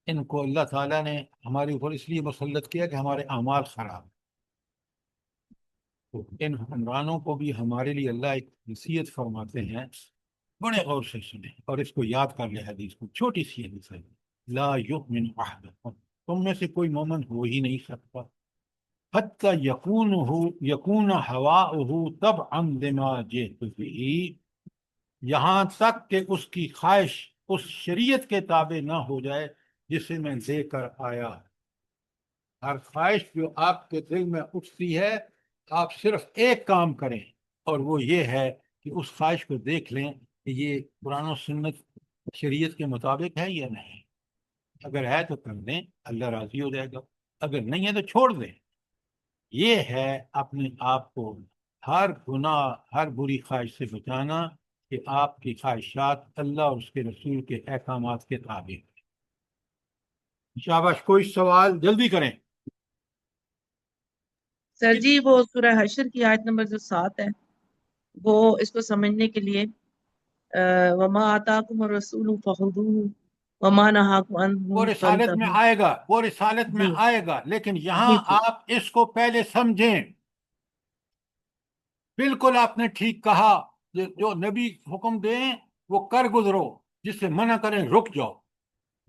ان کو اللہ تعالیٰ نے ہمارے اوپر اس لیے مسلط کیا کہ ہمارے اعمال خراب ہیں. تو ان حکمرانوں کو بھی ہمارے لیے اللہ ایک نصیحت فرماتے ہیں بڑے غور سے سنیں اور اس کو یاد کر لیں حدیث کو، چھوٹی سی حدیث ہے، لا یؤمن احدکم، تم میں سے کوئی مومن ہو ہی نہیں سکتا حتی یکون ہواؤہ طبعا لما جئت بہ، یہاں تک کہ اس کی خواہش اس شریعت کے تابع نہ ہو جائے جسے میں دے کر آیا۔ ہر خواہش جو آپ کے دل میں اٹھتی ہے، آپ صرف ایک کام کریں، اور وہ یہ ہے کہ اس خواہش کو دیکھ لیں کہ یہ قرآن و سنت شریعت کے مطابق ہے یا نہیں۔ اگر ہے تو کر دیں، اللہ راضی ہو جائے گا، اگر نہیں ہے تو چھوڑ دیں۔ یہ ہے اپنے آپ کو ہر گناہ، ہر بری خواہش سے بچانا، کہ آپ کی خواہشات اللہ اور اس کے رسول کے احکامات کے تابع ہیں۔ شاباش، کوئی سوال جلدی کریں۔ سر جی وہ سورہ حشر کی آیت نمبر جو 7 ہے، وہ اس کو سمجھنے کے لیے وما آتاکم الرسول فخذوہ وما نہاکم عنہ وہ رسالت میں فانتہوا۔ آئے گا، وہ رسالت میں جی آئے گا، لیکن یہاں جی جی آپ اس کو پہلے سمجھیں۔ بالکل آپ نے ٹھیک کہا، جو نبی حکم دیں وہ کر گزرو، جس سے منع کریں رک جاؤ،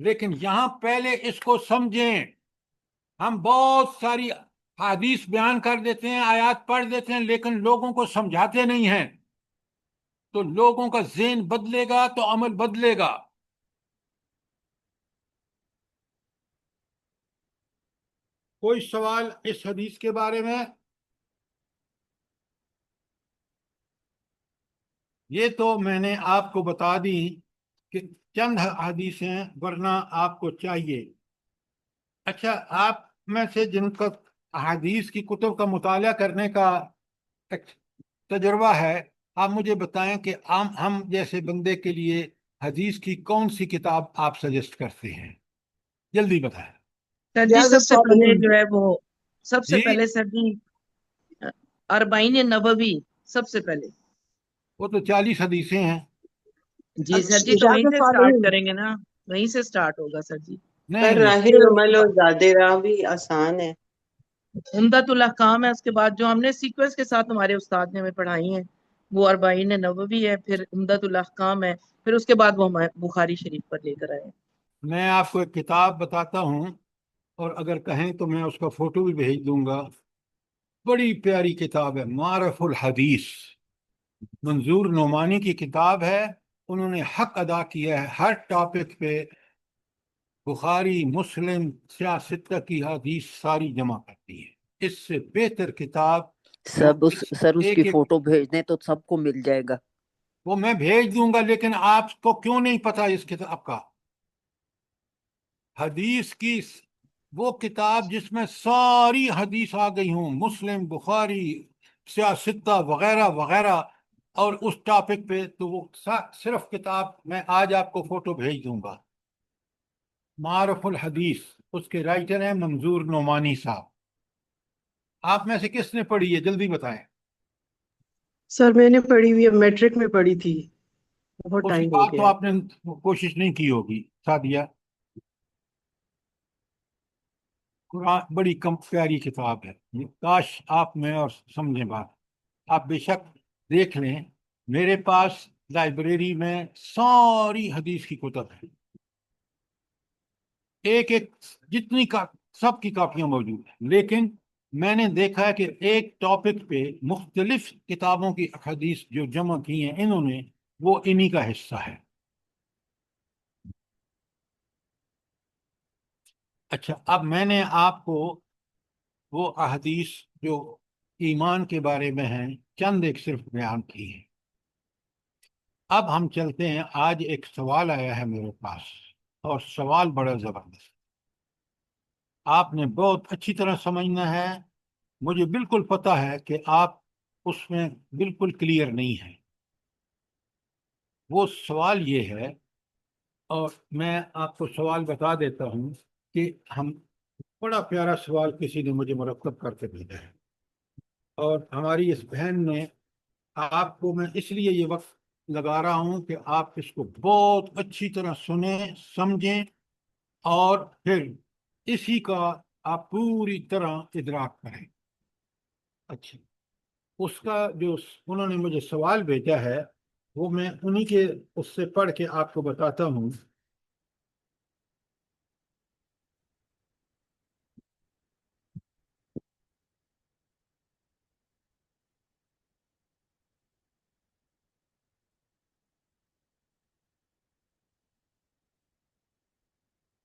لیکن یہاں پہلے اس کو سمجھیں۔ ہم بہت ساری حدیث بیان کر دیتے ہیں، آیات پڑھ دیتے ہیں، لیکن لوگوں کو سمجھاتے نہیں ہیں، تو لوگوں کا ذہن بدلے گا تو عمل بدلے گا۔ کوئی سوال اس حدیث کے بارے میں؟ یہ تو میں نے آپ کو بتا دی کہ چند حدیثیں، ورنہ آپ کو چاہیے۔ اچھا، آپ میں سے جن کا حدیث کی کتب کا مطالعہ کرنے کا تجربہ ہے، آپ مجھے بتائیں کہ ہم جیسے بندے کے لیے حدیث کی کون سی کتاب آپ سجیسٹ کرتے ہیں؟ جلدی بتائیں۔ سر جی، ریاض سب سے پہلے الصالحین۔ جو ہے وہ سب سے جی، پہلے سر جی اربعین نبوی سب سے پہلے۔ وہ تو 40 حدیثیں ہیں۔ جی سر جی، تو ریاض وہیں سے سٹارٹ الصالحین۔ کریں گے نا، وہیں سے سٹارٹ ہوگا سر جی۔ نہیں پر نہیں، راہ عمل اور زاد راہ بھی آسان ہے۔ عمدۃ الاحکام ہے، اس کے بعد جو ہم نے سیکوینس کے ساتھ ہمارے استاد نے ہمیں پڑھائی ہیں وہ اربعین نووی ہے، پھر عمدۃ الاحکام ہے، پھر اس کے بعد وہ ہمارے بخاری شریف پر لے کر آئے ہیں۔ میں آپ کو ایک کتاب بتاتا ہوں، اور اگر کہیں تو میں اس کا فوٹو بھی بھیج دوں گا۔ بڑی پیاری کتاب ہے، معرف الحدیث، منظور نعمانی کی کتاب ہے۔ انہوں نے حق ادا کیا ہے ہر ٹاپک پہ، بخاری، مسلم، سیاستہ کی حدیث ساری جمع کرتی ہے۔ اس سے بہتر کتاب جو سر اس کی ایک فوٹو بھیج دیں تو سب کو مل جائے گا۔ وہ میں بھیج دوں گا، لیکن آپ کو کیوں نہیں پتا اس کتاب کا؟ حدیث کی وہ کتاب جس میں ساری حدیث آ گئی ہوں، مسلم، بخاری، سیاستہ وغیرہ وغیرہ، اور اس ٹاپک پہ، تو وہ صرف کتاب میں آج آپ کو فوٹو بھیج دوں گا۔ معرف الحدیث، اس کے رائٹر ہیں منظور نعمانی صاحب۔ آپ میں سے کس نے پڑھی ہے؟ جلدی بتائیں۔ سر میں نے پڑھی ہوئی ہے، میٹرک میں پڑھی تھی، بہت اس کے ٹائم ہو بعد تو گیا ہے۔ آپ نے کوشش نہیں کی ہوگی، سعدیہ۔ قرآن بڑی کم پیاری کتاب ہے، کاش آپ میں اور سمجھیں بات۔ آپ بے شک دیکھ لیں، میرے پاس لائبریری میں ساری حدیث کی کتب ہے، ایک جتنی سب کی کاپیاں موجود ہیں، لیکن میں نے دیکھا ہے کہ ایک ٹاپک پہ مختلف کتابوں کی حدیث جو جمع کی ہیں انہوں نے، وہ انہی کا حصہ ہے۔ اچھا، اب میں نے آپ کو وہ احادیث جو ایمان کے بارے میں ہیں چند ایک صرف بیان کی ہیں۔ اب ہم چلتے ہیں، آج ایک سوال آیا ہے میرے پاس، اور سوال بڑا زبردست، آپ نے بہت اچھی طرح سمجھنا ہے۔ مجھے بالکل پتہ ہے کہ آپ اس میں بالکل کلیئر نہیں ہیں۔ وہ سوال یہ ہے، اور میں آپ کو سوال بتا دیتا ہوں کہ بڑا پیارا سوال کسی نے مجھے مرتب کر کے بھیجا ہے، اور ہماری اس بہن نے، آپ کو میں اس لیے یہ وقت لگا رہا ہوں کہ آپ اس کو بہت اچھی طرح سنیں، سمجھیں، اور پھر اسی کا آپ پوری طرح ادراک کریں۔ اچھا، اس کا جو انہوں نے مجھے سوال بھیجا ہے، وہ میں انہی کے اس سے پڑھ کے آپ کو بتاتا ہوں.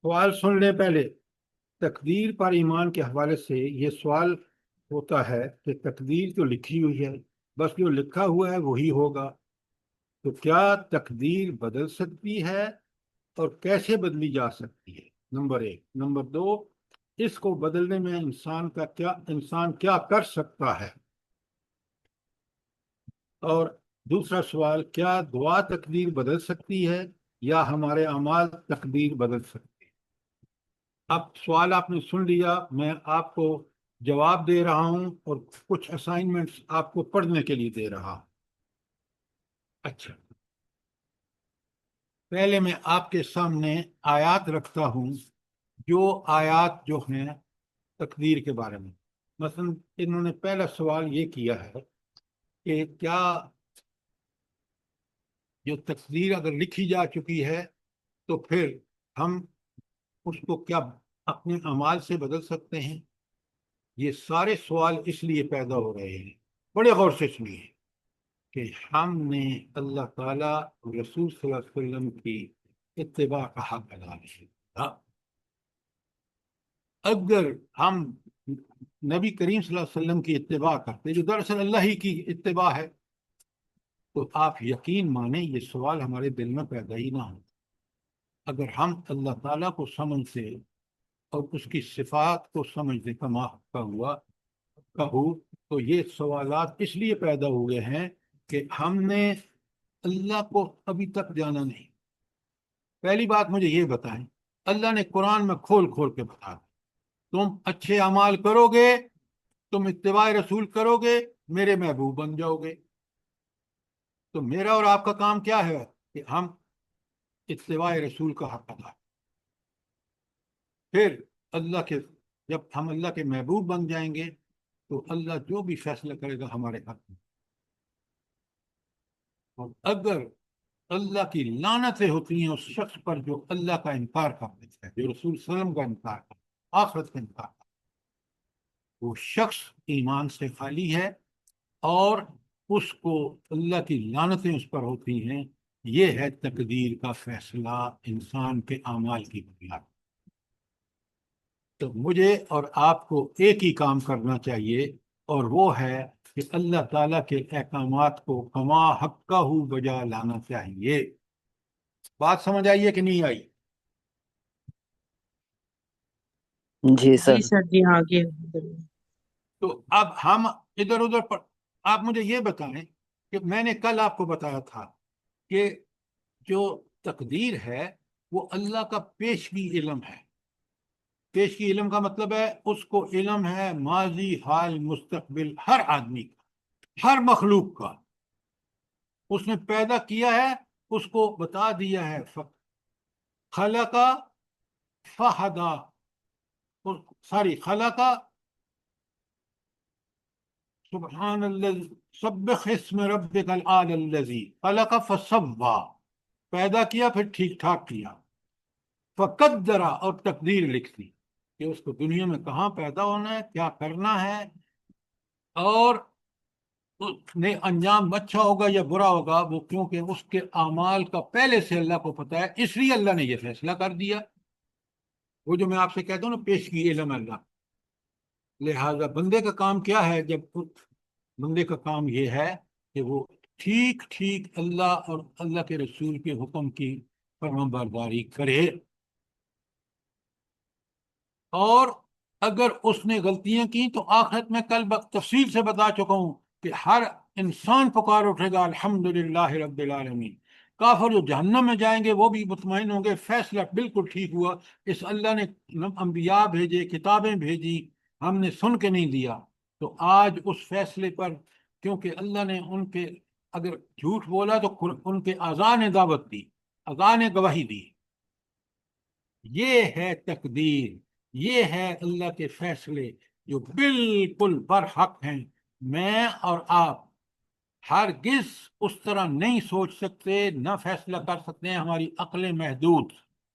سوال سن لیں پہلے. تقدیر پر ایمان کے حوالے سے یہ سوال ہوتا ہے کہ تقدیر تو لکھی ہوئی ہے، بس جو لکھا ہوا ہے وہی ہوگا، تو کیا تقدیر بدل سکتی ہے اور کیسے بدلی جا سکتی ہے؟ نمبر ایک. نمبر دو، اس کو بدلنے میں انسان کیا کر سکتا ہے؟ اور دوسرا سوال، کیا دعا تقدیر بدل سکتی ہے یا ہمارے اعمال تقدیر بدل سکتے ہیں؟ اب سوال آپ نے سن لیا، میں آپ کو جواب دے رہا ہوں اور کچھ اسائنمنٹس آپ کو پڑھنے کے لیے دے رہا ہوں. اچھا، پہلے میں آپ کے سامنے آیات رکھتا ہوں، جو آیات جو ہیں تقدیر کے بارے میں. مثلا انہوں نے پہلا سوال یہ کیا ہے کہ کیا جو تقدیر اگر لکھی جا چکی ہے تو پھر ہم اس کو کیا اپنے اعمال سے بدل سکتے ہیں؟ یہ سارے سوال اس لیے پیدا ہو رہے ہیں، بڑے غور سے سنیے، کہ ہم نے اللہ تعالیٰ اور رسول صلی اللہ علیہ وسلم کی اتباع کا حق ادا نہیں کیا. اگر ہم نبی کریم صلی اللہ علیہ وسلم کی اتباع کرتے، جو دراصل اللہ ہی کی اتباع ہے، تو آپ یقین مانیں یہ سوال ہمارے دل میں پیدا ہی نہ ہو. اگر ہم اللہ تعالیٰ کو سمجھتے اور اس کی صفات کو سمجھنے کا موقع ہوا تو یہ سوالات اس لیے پیدا ہوئے ہیں کہ ہم نے اللہ کو ابھی تک جانا نہیں. پہلی بات مجھے یہ بتائیں، اللہ نے قرآن میں کھول کھول کے بتا دیا، تم اچھے اعمال کرو گے، تم اتباع رسول کرو گے، میرے محبوب بن جاؤ گے. تو میرا اور آپ کا کام کیا ہے کہ ہم اتباع رسول کا حق ادا. پھر جب ہم اللہ کے محبوب بن جائیں گے تو اللہ جو بھی فیصلہ کرے گا ہمارے حق میں. اور اگر اللہ کی لعنتیں ہوتی ہیں اس شخص پر جو اللہ کا انکار کر دیتا ہے، جو رسول صلی اللہ علیہ وسلم کا انکار کرتا ہے، آخرت کا انکار کرتا ہے، وہ شخص ایمان سے خالی ہے اور اس کو اللہ کی لعنتیں اس پر ہوتی ہیں. یہ ہے تقدیر کا فیصلہ انسان کے اعمال کی بنیاد. تو مجھے اور آپ کو ایک ہی کام کرنا چاہیے، اور وہ ہے کہ اللہ تعالیٰ کے احکامات کو کما حقہ بجا لانا چاہیے. بات سمجھ آئیے کہ نہیں آئی؟ جی سر. جی سر جی ہاں یہ تو اب ہم ادھر ادھر پر آپ مجھے یہ بتائیں کہ میں نے کل آپ کو بتایا تھا کہ جو تقدیر ہے وہ اللہ کا پیشگی علم ہے. پیشگی علم کا مطلب ہے اس کو علم ہے ماضی، حال، مستقبل، ہر آدمی کا، ہر مخلوق کا. اس نے پیدا کیا ہے، اس کو بتا دیا ہے. خلق فہدا، خلق، سبحان الذی سبح اسم ربک الاعلی الذی خلق فسوی، پیدا کیا پھر ٹھیک ٹھاک کیا. فقدر، اور تقدیر لکھ دی کہ اس کو دنیا میں کہاں پیدا ہونا ہے، کیا کرنا ہے، اور اس نے انجام اچھا ہوگا یا برا ہوگا وہ کیونکہ اس کے اعمال کا پہلے سے اللہ کو پتہ ہے، اس لیے اللہ نے یہ فیصلہ کر دیا. وہ جو میں آپ سے کہتا ہوں نا پیشگی علم اللہ. لہذا بندے کا کام کیا ہے؟ بندے کا کام یہ ہے کہ وہ ٹھیک ٹھیک اللہ اور اللہ کے رسول کے حکم کی فرمانبرداری کرے. اور اگر اس نے غلطیاں کی تو آخرت میں کل تفصیل سے بتا چکا ہوں کہ ہر انسان پکار اٹھے گا الحمدللہ رب العالمین. کافر جو جہنم میں جائیں گے وہ بھی مطمئن ہوں گے فیصلہ بالکل ٹھیک ہوا، اس اللہ نے انبیاء بھیجے، کتابیں بھیجی، ہم نے سن کے نہیں دیا. تو آج اس فیصلے پر کیونکہ اللہ نے ان کے اگر جھوٹ بولا تو ان کے اعضاء نے دعوت دی، اعضاء نے گواہی دی. یہ ہے تقدیر، یہ ہے اللہ کے فیصلے جو بالکل برحق ہیں. میں اور آپ ہرگز اس طرح نہیں سوچ سکتے، نہ فیصلہ کر سکتے ہیں، ہماری عقلیں محدود،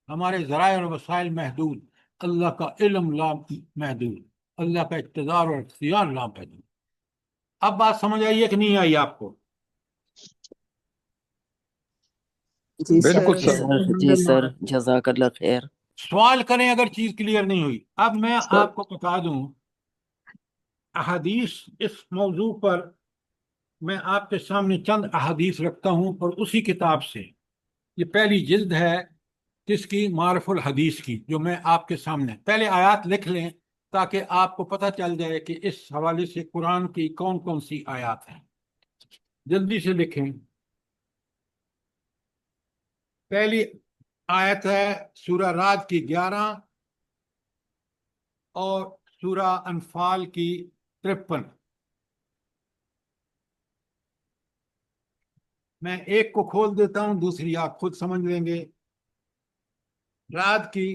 ہمارے ذرائع اور وسائل محدود، اللہ کا علم لا محدود، اللہ کا اقتدار اور اختیار لا محدود۔ اب بات سمجھ آئی ہے کہ نہیں آئی آپ کو؟ جی بالکل سر، سر۔ جی سر، جزاک اللہ خیر۔ سوال کریں اگر چیز کلیئر نہیں ہوئی۔ اب میں سر آپ کو بتا دوں احادیث، اس موضوع پر میں آپ کے سامنے چند احادیث رکھتا ہوں، اور اسی کتاب سے، یہ پہلی جلد ہے کس کی؟ معرف الحدیث کی، جو میں آپ کے سامنے پہلے آیات لکھ لیں تاکہ آپ کو پتہ چل جائے کہ اس حوالے سے قرآن کی کون کون سی آیات ہیں۔ جلدی سے لکھیں۔ پہلی آیت ہے سورہ رعد کی 11 اور سورہ انفال کی 53۔ میں ایک کو کھول دیتا ہوں، دوسری آپ خود سمجھ لیں گے۔ رعد کی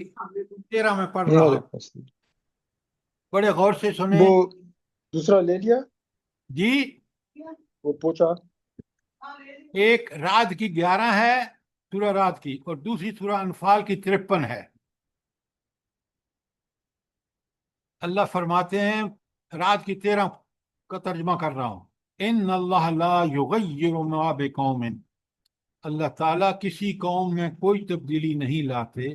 13 میں پڑھ رہا ہوں، بڑے غور سے سنیں۔ وہ دوسرا لے لیا، جی، وہ پوچھا۔ ایک رعد کی 11 ہے، سورہ رعد کی، اور دوسری سورہ انفال کی 53 ہے۔ اللہ فرماتے ہیں، رعد کی 13 کا ترجمہ کر رہا ہوں، ان اللہ لا یغیر ما بقوم، اللہ تعالیٰ کسی قوم میں کوئی تبدیلی نہیں لاتے،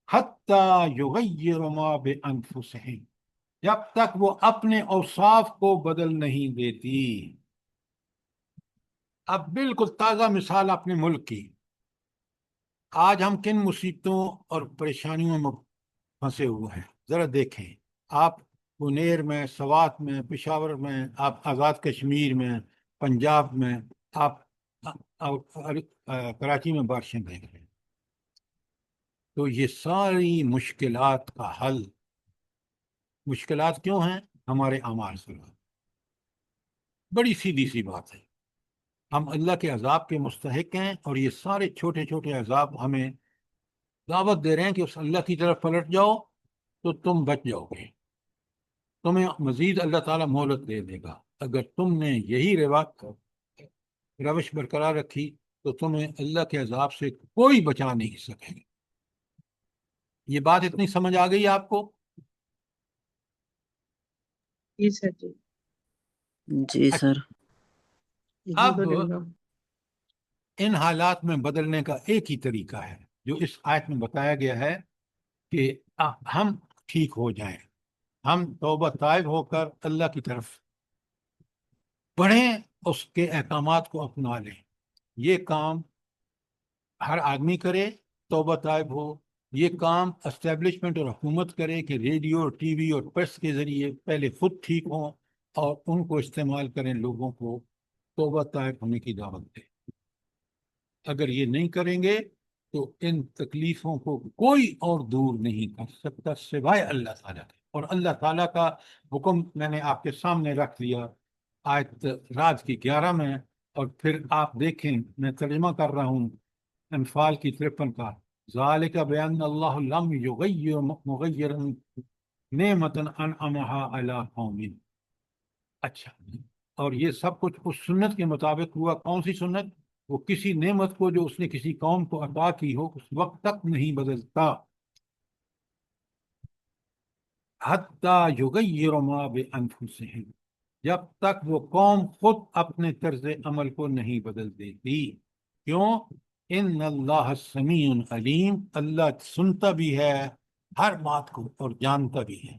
حتی یغیر ما بانفسہم، جب تک وہ اپنے اوصاف کو بدل نہیں دیتی۔ اب بالکل تازہ مثال اپنے ملک کی، آج ہم کن مصیبتوں اور پریشانیوں میں پھنسے ہوئے ہیں، ذرا دیکھیں۔ آپ منیر میں، سوات میں، پشاور میں، آپ آزاد کشمیر میں، پنجاب میں، آپ کراچی میں بارشیں دیکھ رہے ہیں۔ تو یہ ساری مشکلات کا حل، مشکلات کیوں ہیں؟ ہمارے اعمال سے۔ بڑی سیدھی سی بات ہے، ہم اللہ کے عذاب کے مستحق ہیں، اور یہ سارے چھوٹے چھوٹے عذاب ہمیں دعوت دے رہے ہیں کہ اس اللہ کی طرف پلٹ جاؤ تو تم بچ جاؤ گے، تمہیں مزید اللہ تعالیٰ مہلت دے دے گا۔ اگر تم نے یہی روش برقرار رکھی تو تمہیں اللہ کے عذاب سے کوئی بچا نہیں سکے گا۔ یہ بات اتنی سمجھ آ گئی آپ کو؟ جی سر، جی جی سر۔ اب الحمد للہ۔ ان حالات میں بدلنے کا ایک ہی طریقہ ہے جو اس آیت میں بتایا گیا ہے، کہ ہم ٹھیک ہو جائیں، ہم توبہ طائب ہو کر اللہ کی طرف بڑھیں، اس کے احکامات کو اپنا لیں۔ یہ کام ہر آدمی کرے، توبہ طائب ہو۔ یہ کام اسٹیبلشمنٹ اور حکومت کرے کہ ریڈیو اور ٹی وی اور پریس کے ذریعے پہلے خود ٹھیک ہوں اور ان کو استعمال کریں، لوگوں کو توبہ طائب ہونے کی دعوت دیں۔ اگر یہ نہیں کریں گے تو ان تکلیفوں کو کوئی اور دور نہیں کر سکتا سوائے اللہ تعالیٰ کے۔ اور اللہ تعالیٰ کا حکم میں نے آپ کے سامنے رکھ دیا آیت رعد کی 11 میں، اور پھر آپ دیکھیں، میں ترجمہ کر رہا ہوں انفال کی 53 کا، ذالک بان اللہ لم یغیر مغیرا نعمتا انعمها علی قوم۔ اچھا، اور یہ سب کچھ اس سنت کے مطابق ہوا۔ کون سی سنت؟ وہ کسی نعمت کو جو اس نے کسی قوم کو عطا کی ہو، اس وقت تک نہیں بدلتا، حتی یغیر ما بانفسہم، جب تک وہ قوم خود اپنے طرز عمل کو نہیں بدل دیتی۔ کیوں؟ ان اللہ سمیع علیم، اللہ سنتا بھی ہے ہر بات کو اور جانتا بھی ہے۔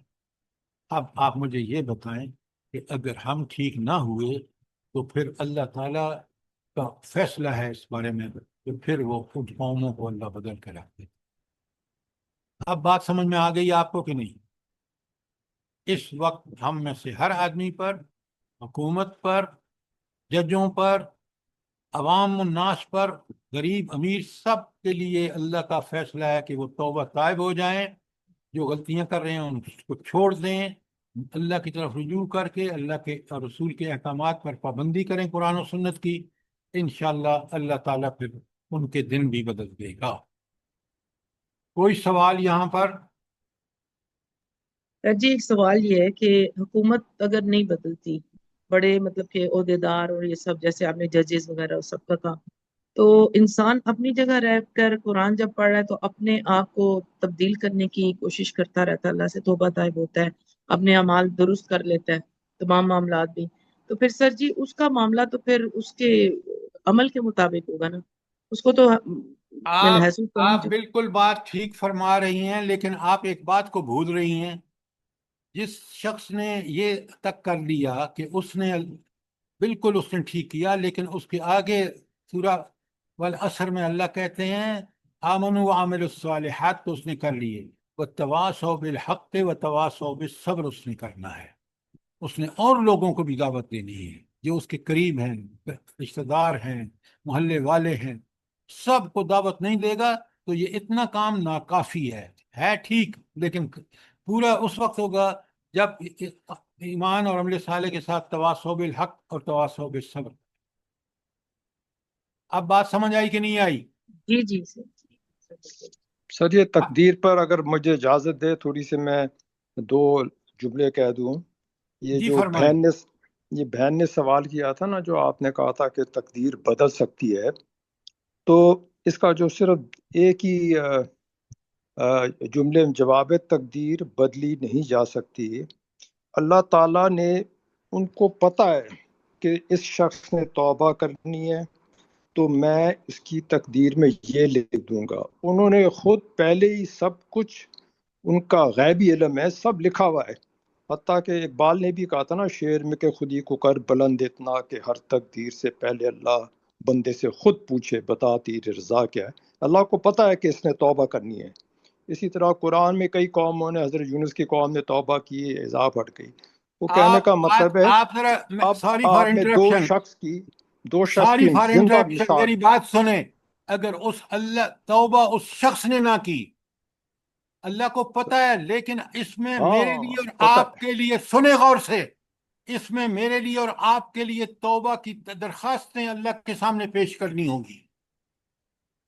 اب آپ مجھے یہ بتائیں کہ اگر ہم ٹھیک نہ ہوئے تو پھر اللہ تعالیٰ کا فیصلہ ہے اس بارے میں کہ پھر وہ خود قوموں کو اللہ بدل کے رکھتے۔ اب بات سمجھ میں آ گئی آپ کو کہ نہیں؟ اس وقت ہم میں سے ہر آدمی پر، حکومت پر، ججوں پر، عوام الناس پر، غریب امیر، سب کے لیے اللہ کا فیصلہ ہے کہ وہ توبہ طائب ہو جائیں، جو غلطیاں کر رہے ہیں ان کو چھوڑ دیں، اللہ کی طرف رجوع کر کے اللہ کے اور رسول کے احکامات پر پابندی کریں قرآن و سنت کی۔ انشاءاللہ اللہ تعالیٰ پھر ان کے دن بھی بدل دے گا۔ کوئی سوال یہاں پر؟ سر جی، ایک سوال یہ ہے کہ حکومت اگر نہیں بدلتی بڑے مطلب کہ عہدیدار اور یہ سب، جیسے آپ نے ججز وغیرہ سب کا کام. تو انسان اپنی جگہ رہ کر قرآن جب پڑھ رہا ہے تو اپنے آپ کو تبدیل کرنے کی کوشش کرتا رہتا ہے، اللہ سے توبہ طائب ہوتا ہے، اپنے اعمال درست کر لیتا ہے، تمام معاملات بھی. تو پھر سر جی اس کا معاملہ تو پھر اس کے عمل کے مطابق ہوگا نا، اس کو تو محسوس کرنا آپ چاہیے. بالکل بات ٹھیک فرما رہی ہیں، لیکن آپ ایک بات کو بھول رہی ہیں. جس شخص نے یہ تک کر لیا کہ اس نے بالکل اس نے ٹھیک کیا، لیکن اس کے آگے سورہ والعصر میں اللہ کہتے ہیں آمنوا وعملوا الصالحات، تو اس نے کر لیے. وتواصوا بالحق وتواصوا بالصبر، اس نے کرنا ہے. اس نے اور لوگوں کو بھی دعوت دینی ہے جو اس کے قریب ہیں، رشتہ دار ہیں، محلے والے ہیں. سب کو دعوت نہیں دے گا تو یہ اتنا کام ناکافی ہے ٹھیک، لیکن پورا اس وقت ہوگا جب ایمان اور عمل صالح کے ساتھ تواصوا بالحق اور تواصوا بالصبر. اب بات سمجھ آئی کہ نہیں آئی؟ جی جی سر. سر یہ تقدیر پر اگر مجھے اجازت دے تھوڑی سی میں 2 جملے کہہ دوں. یہ جی جو فرمائیں. بہن نے سوال کیا تھا نا، جو آپ نے کہا تھا کہ تقدیر بدل سکتی ہے، تو اس کا جو صرف ایک ہی جملے میں جواب ہے، تقدیر بدلی نہیں جا سکتی. اللہ تعالیٰ نے ان کو پتہ ہے کہ اس شخص نے توبہ کرنی ہے تو میں اس کی تقدیر میں یہ لکھ دوں گا. انہوں نے خود پہلے ہی سب کچھ، ان کا غیبی علم ہے، سب لکھا ہوا ہے. حتیٰ کہ اقبال نے بھی کہا تھا نا شعر میں کہ خودی کو کر بلند اتنا کہ ہر تقدیر سے پہلے اللہ بندے سے خود پوچھے بتا تیری رضا کیا ہے. اللہ کو پتہ ہے کہ اس نے توبہ کرنی ہے. اسی طرح قرآن میں کئی قوموں نے، حضرت یونس کی قوم نے توبہ کی، عذاب ہٹ گئی. وہ کہنے کا مطلب ہے آپ ذرا اب سوری فار آپ میں انٹرپشن، دو شخص سوری کی فار زندہ انٹرپشن، مثال. میری بات سنیں. اگر اس توبہ اس شخص نے نہ کی، اللہ کو پتہ ہے، لیکن اس میں میرے لیے اور پتہ آپ کے لیے، سنے غور سے، اس میں میرے لیے اور آپ کے لیے توبہ کی درخواستیں اللہ کے سامنے پیش کرنی ہوں گی.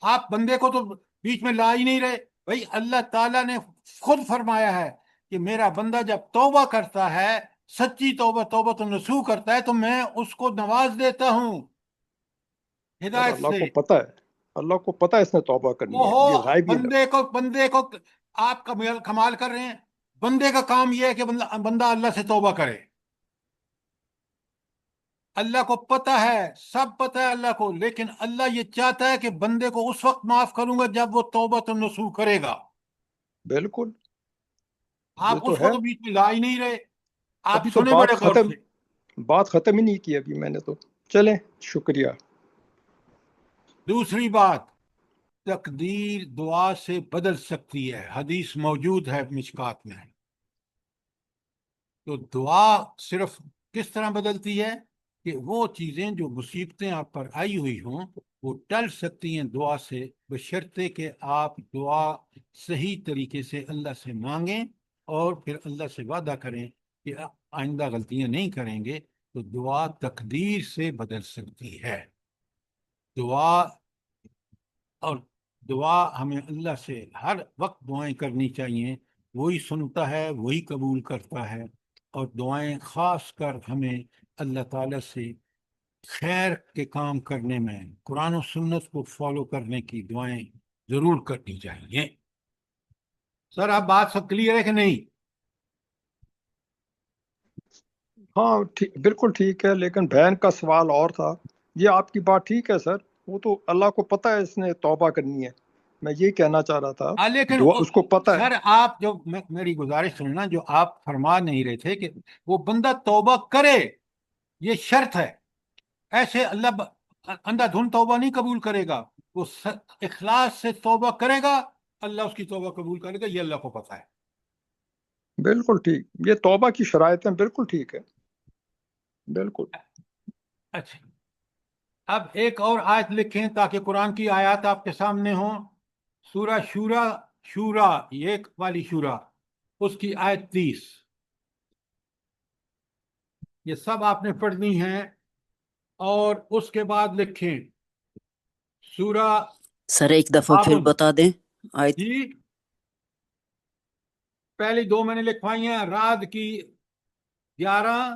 آپ بندے کو تو بیچ میں لا ہی نہیں رہے. بھائی اللہ تعالیٰ نے خود فرمایا ہے کہ میرا بندہ جب توبہ کرتا ہے، سچی توبہ، توبہ نصوح کرتا ہے، تو میں اس کو نواز دیتا ہوں سر ہدایت اللہ سے. کو پتہ ہے، اللہ کو پتہ ہے اس نے توبہ کرنی ہے. یہ غائبی علم. بندے کو آپ کمال کر رہے ہیں. بندے کا کام یہ ہے کہ بندہ اللہ سے توبہ کرے. اللہ کو پتہ ہے، سب پتہ ہے اللہ کو، لیکن اللہ یہ چاہتا ہے کہ بندے کو اس وقت معاف کروں گا جب وہ توبہ نصوح کرے گا. بالکل، یہ آپ تو اس کو ہے. تو بیچ میں لا ہی نہیں رہے. آپ ابھی تو سنیں بڑے غور سے. بات ختم ہی نہیں کی ابھی میں نے تو. چلیں، شکریہ. دوسری بات، تقدیر دعا سے بدل سکتی ہے. حدیث موجود ہے مشکات میں. تو دعا صرف کس طرح بدلتی ہے کہ وہ چیزیں جو مصیبتیں آپ پر آئی ہوئی ہوں وہ ٹل سکتی ہیں دعا سے، بشرطے کہ آپ دعا صحیح طریقے سے اللہ سے مانگیں اور پھر اللہ سے وعدہ کریں کہ آئندہ غلطیاں نہیں کریں گے. تو دعا تقدیر سے بدل سکتی ہے. دعا ہمیں اللہ سے ہر وقت دعائیں کرنی چاہیے. وہی سنتا ہے، وہی قبول کرتا ہے. اور دعائیں خاص کر ہمیں اللہ تعالیٰ سے خیر کے کام کرنے میں، قرآن و سنت کو فالو کرنے کی دعائیں ضرور کرنی چاہیے. سر آپ بات سب کلیئر ہے کہ نہیں؟ ہاں بالکل ٹھیک ہے، لیکن بہن کا سوال اور تھا. یہ آپ کی بات ٹھیک ہے سر، وہ تو اللہ کو پتہ ہے اس نے توبہ کرنی ہے. میں یہی کہنا چاہ رہا تھا، لیکن دعا اس کو پتہ ہے. سر آپ جو میری گزارش سننا، جو آپ فرما نہیں رہے تھے کہ وہ بندہ توبہ کرے، یہ شرط ہے. ایسے اللہ اندھا دھند توبہ نہیں قبول کرے گا. وہ اخلاص سے توبہ کرے گا، اللہ اس کی توبہ قبول کرے گا. یہ اللہ کو پتہ ہے. بالکل ٹھیک، یہ توبہ کی شرائط ہیں، بالکل ٹھیک ہے، بالکل. اچھا، اب ایک اور آیت لکھیں تاکہ قرآن کی آیات آپ کے سامنے ہوں. سورہ شورا ایک والی شورا، اس کی آیت 30. یہ سب آپ نے پڑھنی ہے. اور اس کے بعد لکھیں سورہ سر ایک دفعہ پھر بتا دیں آیت. جی پہلی 2 میں نے لکھوائی ہیں، رعد کی 11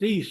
30।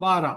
12,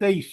23।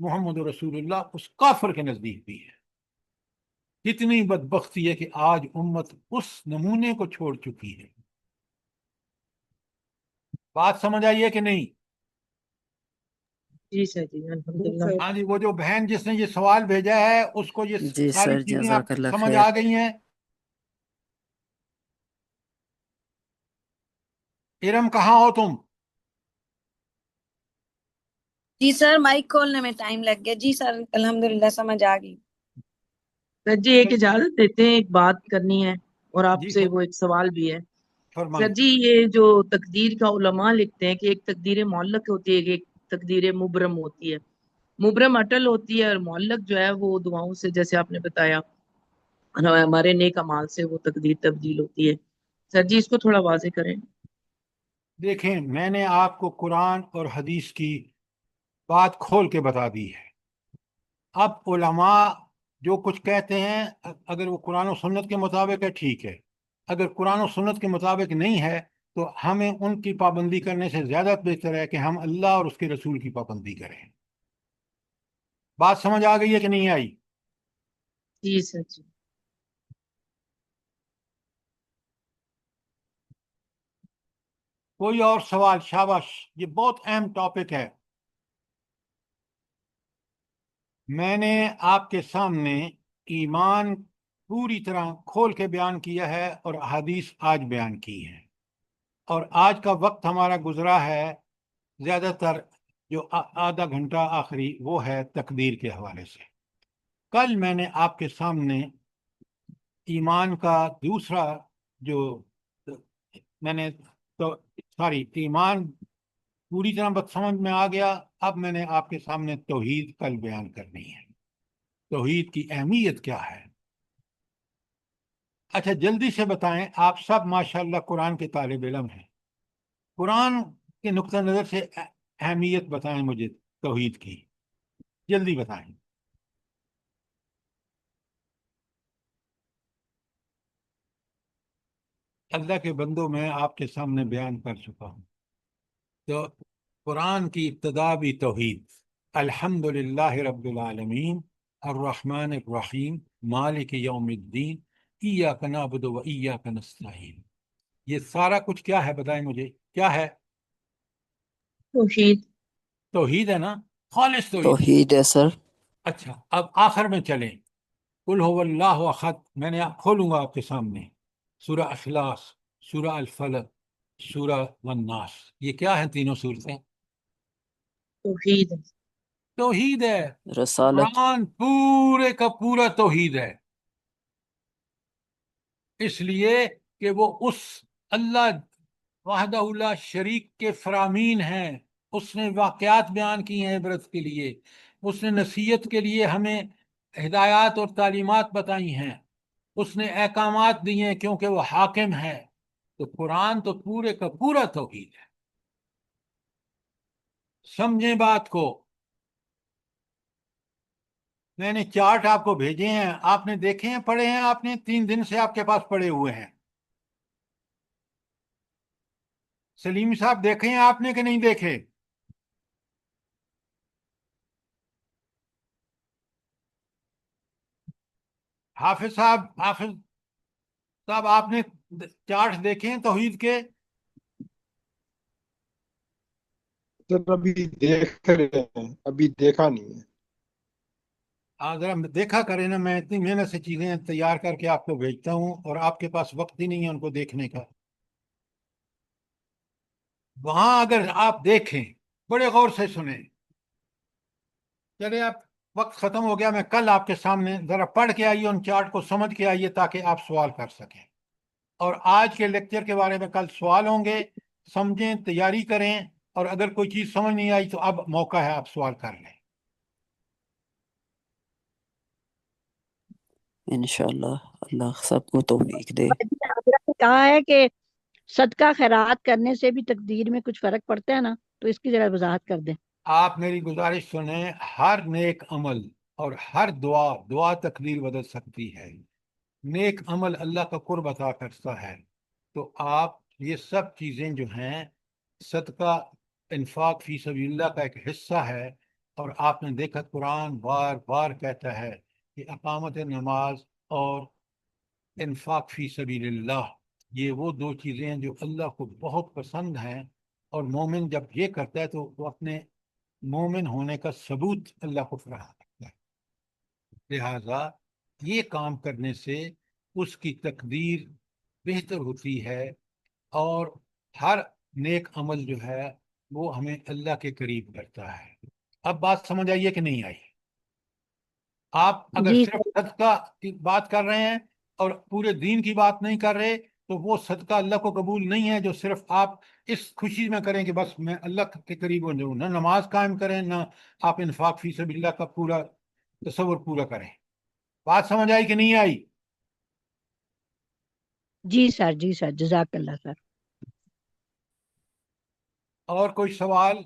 محمد رسول اللہ اس کافر کے نزدیک بھی ہے۔ کتنی بدبختی ہے کہ آج امت اس نمونے کو چھوڑ چکی ہے۔ بات سمجھ آئی ہے کہ نہیں؟ جی سر جی الحمدللہ۔ ہاں جی، وہ جو بہن جس نے یہ سوال بھیجا ہے اس کو یہ جی ساری سر چیزیں آپ جزاک اللہ سمجھ خیر۔ آ گئی ہیں؟ ارم کہاں ہو تم؟ جی سر مائک کھولنے میں ٹائم لگ گیا۔ جی سر الحمدللہ سمجھ آ گئی۔ سر جی ایک اجازت دیتے ہیں، ایک بات کرنی ہے اور آپ جی سے وہ ایک سوال بھی ہے۔ فرمائیں۔ سر جی یہ جو تقدیر کا علماء لکھتے ہیں کہ ایک تقدیر معلق ہوتی ہے، ایک تقدیر مبرم ہوتی ہے۔ مبرم اٹل ہوتی ہے اور معلق جو ہے وہ دعاؤں سے، جیسے آپ نے بتایا، ہمارے نیک اعمال سے وہ تقدیر تبدیل ہوتی ہے۔ سر جی اس کو تھوڑا واضح کریں۔ دیکھیں، میں نے آپ کو قرآن اور حدیث کی بات کھول کے بتا دی ہے۔ اب علماء جو کچھ کہتے ہیں اگر وہ قرآن و سنت کے مطابق ہے ٹھیک ہے، اگر قرآن و سنت کے مطابق نہیں ہے تو ہمیں ان کی پابندی کرنے سے زیادہ بہتر ہے کہ ہم اللہ اور اس کے رسول کی پابندی کریں۔ بات سمجھ آ گئی ہے کہ نہیں آئی؟ جی سر جی۔ کوئی اور سوال؟ شاباش، یہ بہت اہم ٹاپک ہے۔ میں نے آپ کے سامنے ایمان پوری طرح کھول کے بیان کیا ہے اور احادیث آج بیان کی ہے، اور آج کا وقت ہمارا گزرا ہے زیادہ تر جو آدھا گھنٹہ آخری وہ ہے تقدیر کے حوالے سے۔ کل میں نے آپ کے سامنے ایمان کا دوسرا جو میں نے ایمان پوری طرح بات سمجھ میں آ گیا۔ اب میں نے آپ کے سامنے توحید کل بیان کرنی ہے۔ توحید کی اہمیت کیا ہے؟ اچھا جلدی سے بتائیں، آپ سب ماشاءاللہ قرآن کے طالب علم ہیں، قرآن کے نقطہ نظر سے اہمیت بتائیں مجھے توحید کی، جلدی بتائیں۔ اللہ کے بندوں میں آپ کے سامنے بیان کر چکا ہوں۔ تو قرآن کی ابتدا بھی توحید، الحمدللہ رب العالمین الرحمن الرحیم مالک یوم الدین ایاک نعبد و ایاک نستعین۔ یہ سارا کچھ کیا ہے بتائیں مجھے، کیا ہے؟ توحید۔ توحید ہے نا، خالص توحید۔ توحید ہے سر۔ اچھا اب آخر میں چلیں، قل هو اللہ احد، میں نے کھولوں گا آپ کے سامنے سورہ اخلاص، سورہ الفلق، سورہ والناس۔ یہ کیا ہیں تینوں صورتیں؟ توحید۔ توحید ہے۔ رسالت۔ قرآن پورے کا پورا توحید ہے، اس لیے کہ وہ اس اللہ وحدہ لا شریک کے فرامین ہیں۔ اس نے واقعات بیان کی ہیں عبرت کے لیے، اس نے نصیحت کے لیے ہمیں ہدایات اور تعلیمات بتائی ہیں، اس نے احکامات دی ہیں کیونکہ وہ حاکم ہے۔ تو قرآن تو پورے کا پورا توحید ہے۔ سمجھیں بات کو۔ میں نے چارٹ آپ کو بھیجے ہیں، آپ نے دیکھے ہیں، پڑھے ہیں؟ آپ نے 3 دن سے آپ کے پاس پڑے ہوئے ہیں۔ سلیم صاحب دیکھے ہیں آپ نے کہ نہیں دیکھے؟ حافظ صاحب آپ نے چارٹ دیکھے ہیں توحید کے؟ سر ابھی دیکھ رہے ہیں، ابھی دیکھا نہیں ہے۔ ذرا دیکھا کریں نا، میں اتنی محنت سے چیزیں تیار کر کے آپ کو بھیجتا ہوں اور آپ کے پاس وقت ہی نہیں ہے ان کو دیکھنے کا۔ وہاں اگر آپ دیکھیں، بڑے غور سے سنیں، چلے آپ وقت ختم ہو گیا، میں کل آپ کے سامنے ذرا پڑھ کے آئیے، ان چارٹ کو سمجھ کے آئیے تاکہ آپ سوال کر سکیں، اور آج کے لیکچر کے بارے میں کل سوال ہوں گے، سمجھیں، تیاری کریں، اور اگر کوئی چیز سمجھ نہیں آئی تو اب موقع ہے آپ سوال کر لیں۔ انشاءاللہ اللہ سب کو توفیق دے۔ حضرت نے کہا ہے کہ صدقہ خیرات کرنے سے بھی تقدیر میں کچھ فرق پڑتا ہے نا، تو اس کی ذرا وضاحت کر دیں۔ آپ میری گزارش سنیں، ہر نیک عمل اور ہر دعا تقدیر بدل سکتی ہے۔ نیک عمل اللہ کا قرب عطا کرتا ہے، تو آپ یہ سب چیزیں جو ہیں، صدقہ، انفاق فی سبیل اللہ کا ایک حصہ ہے، اور آپ نے دیکھا قرآن بار بار کہتا ہے کہ اقامت نماز اور انفاق فی سبیل اللہ، یہ وہ دو چیزیں ہیں جو اللہ کو بہت پسند ہیں، اور مومن جب یہ کرتا ہے تو وہ اپنے مومن ہونے کا ثبوت اللہ کو فراہم کرتا ہے۔ لہذا یہ کام کرنے سے اس کی تقدیر بہتر ہوتی ہے، اور ہر نیک عمل جو ہے وہ ہمیں اللہ کے قریب کرتا ہے۔ اب بات سمجھ آئیے کہ نہیں آئی؟ آپ اگر جی صرف صدقہ کی بات کر رہے ہیں اور پورے دین کی بات نہیں کر رہے تو وہ صدقہ اللہ کو قبول نہیں ہے جو صرف آپ اس خوشی میں کریں کہ بس میں اللہ کے قریب ہو جاؤں، نہ نماز قائم کریں، نہ آپ انفاق فی سبیل اللہ کا پورا تصور پورا کریں۔ بات سمجھ آئی کہ نہیں آئی؟ جی سر، جی سر، جزاک اللہ سر۔ اور کوئی سوال؟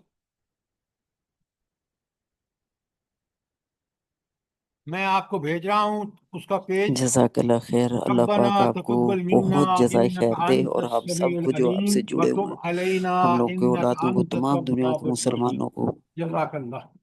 میں آپ کو بھیج رہا ہوں اس کا پیج۔ جزاک اللہ خیر، اللہ ربنا پاک آپ کو تقبل منا بہت جزائے انک خیر دے، انت اور آپ السمیع سب کو جو آپ العلیم سے جڑے ہوئے وتب علینا ہم لوگ کے انک اولادوں کو، انت تمام دنیا التواب کے الرحیم۔ مسلمانوں کو جزاک اللہ۔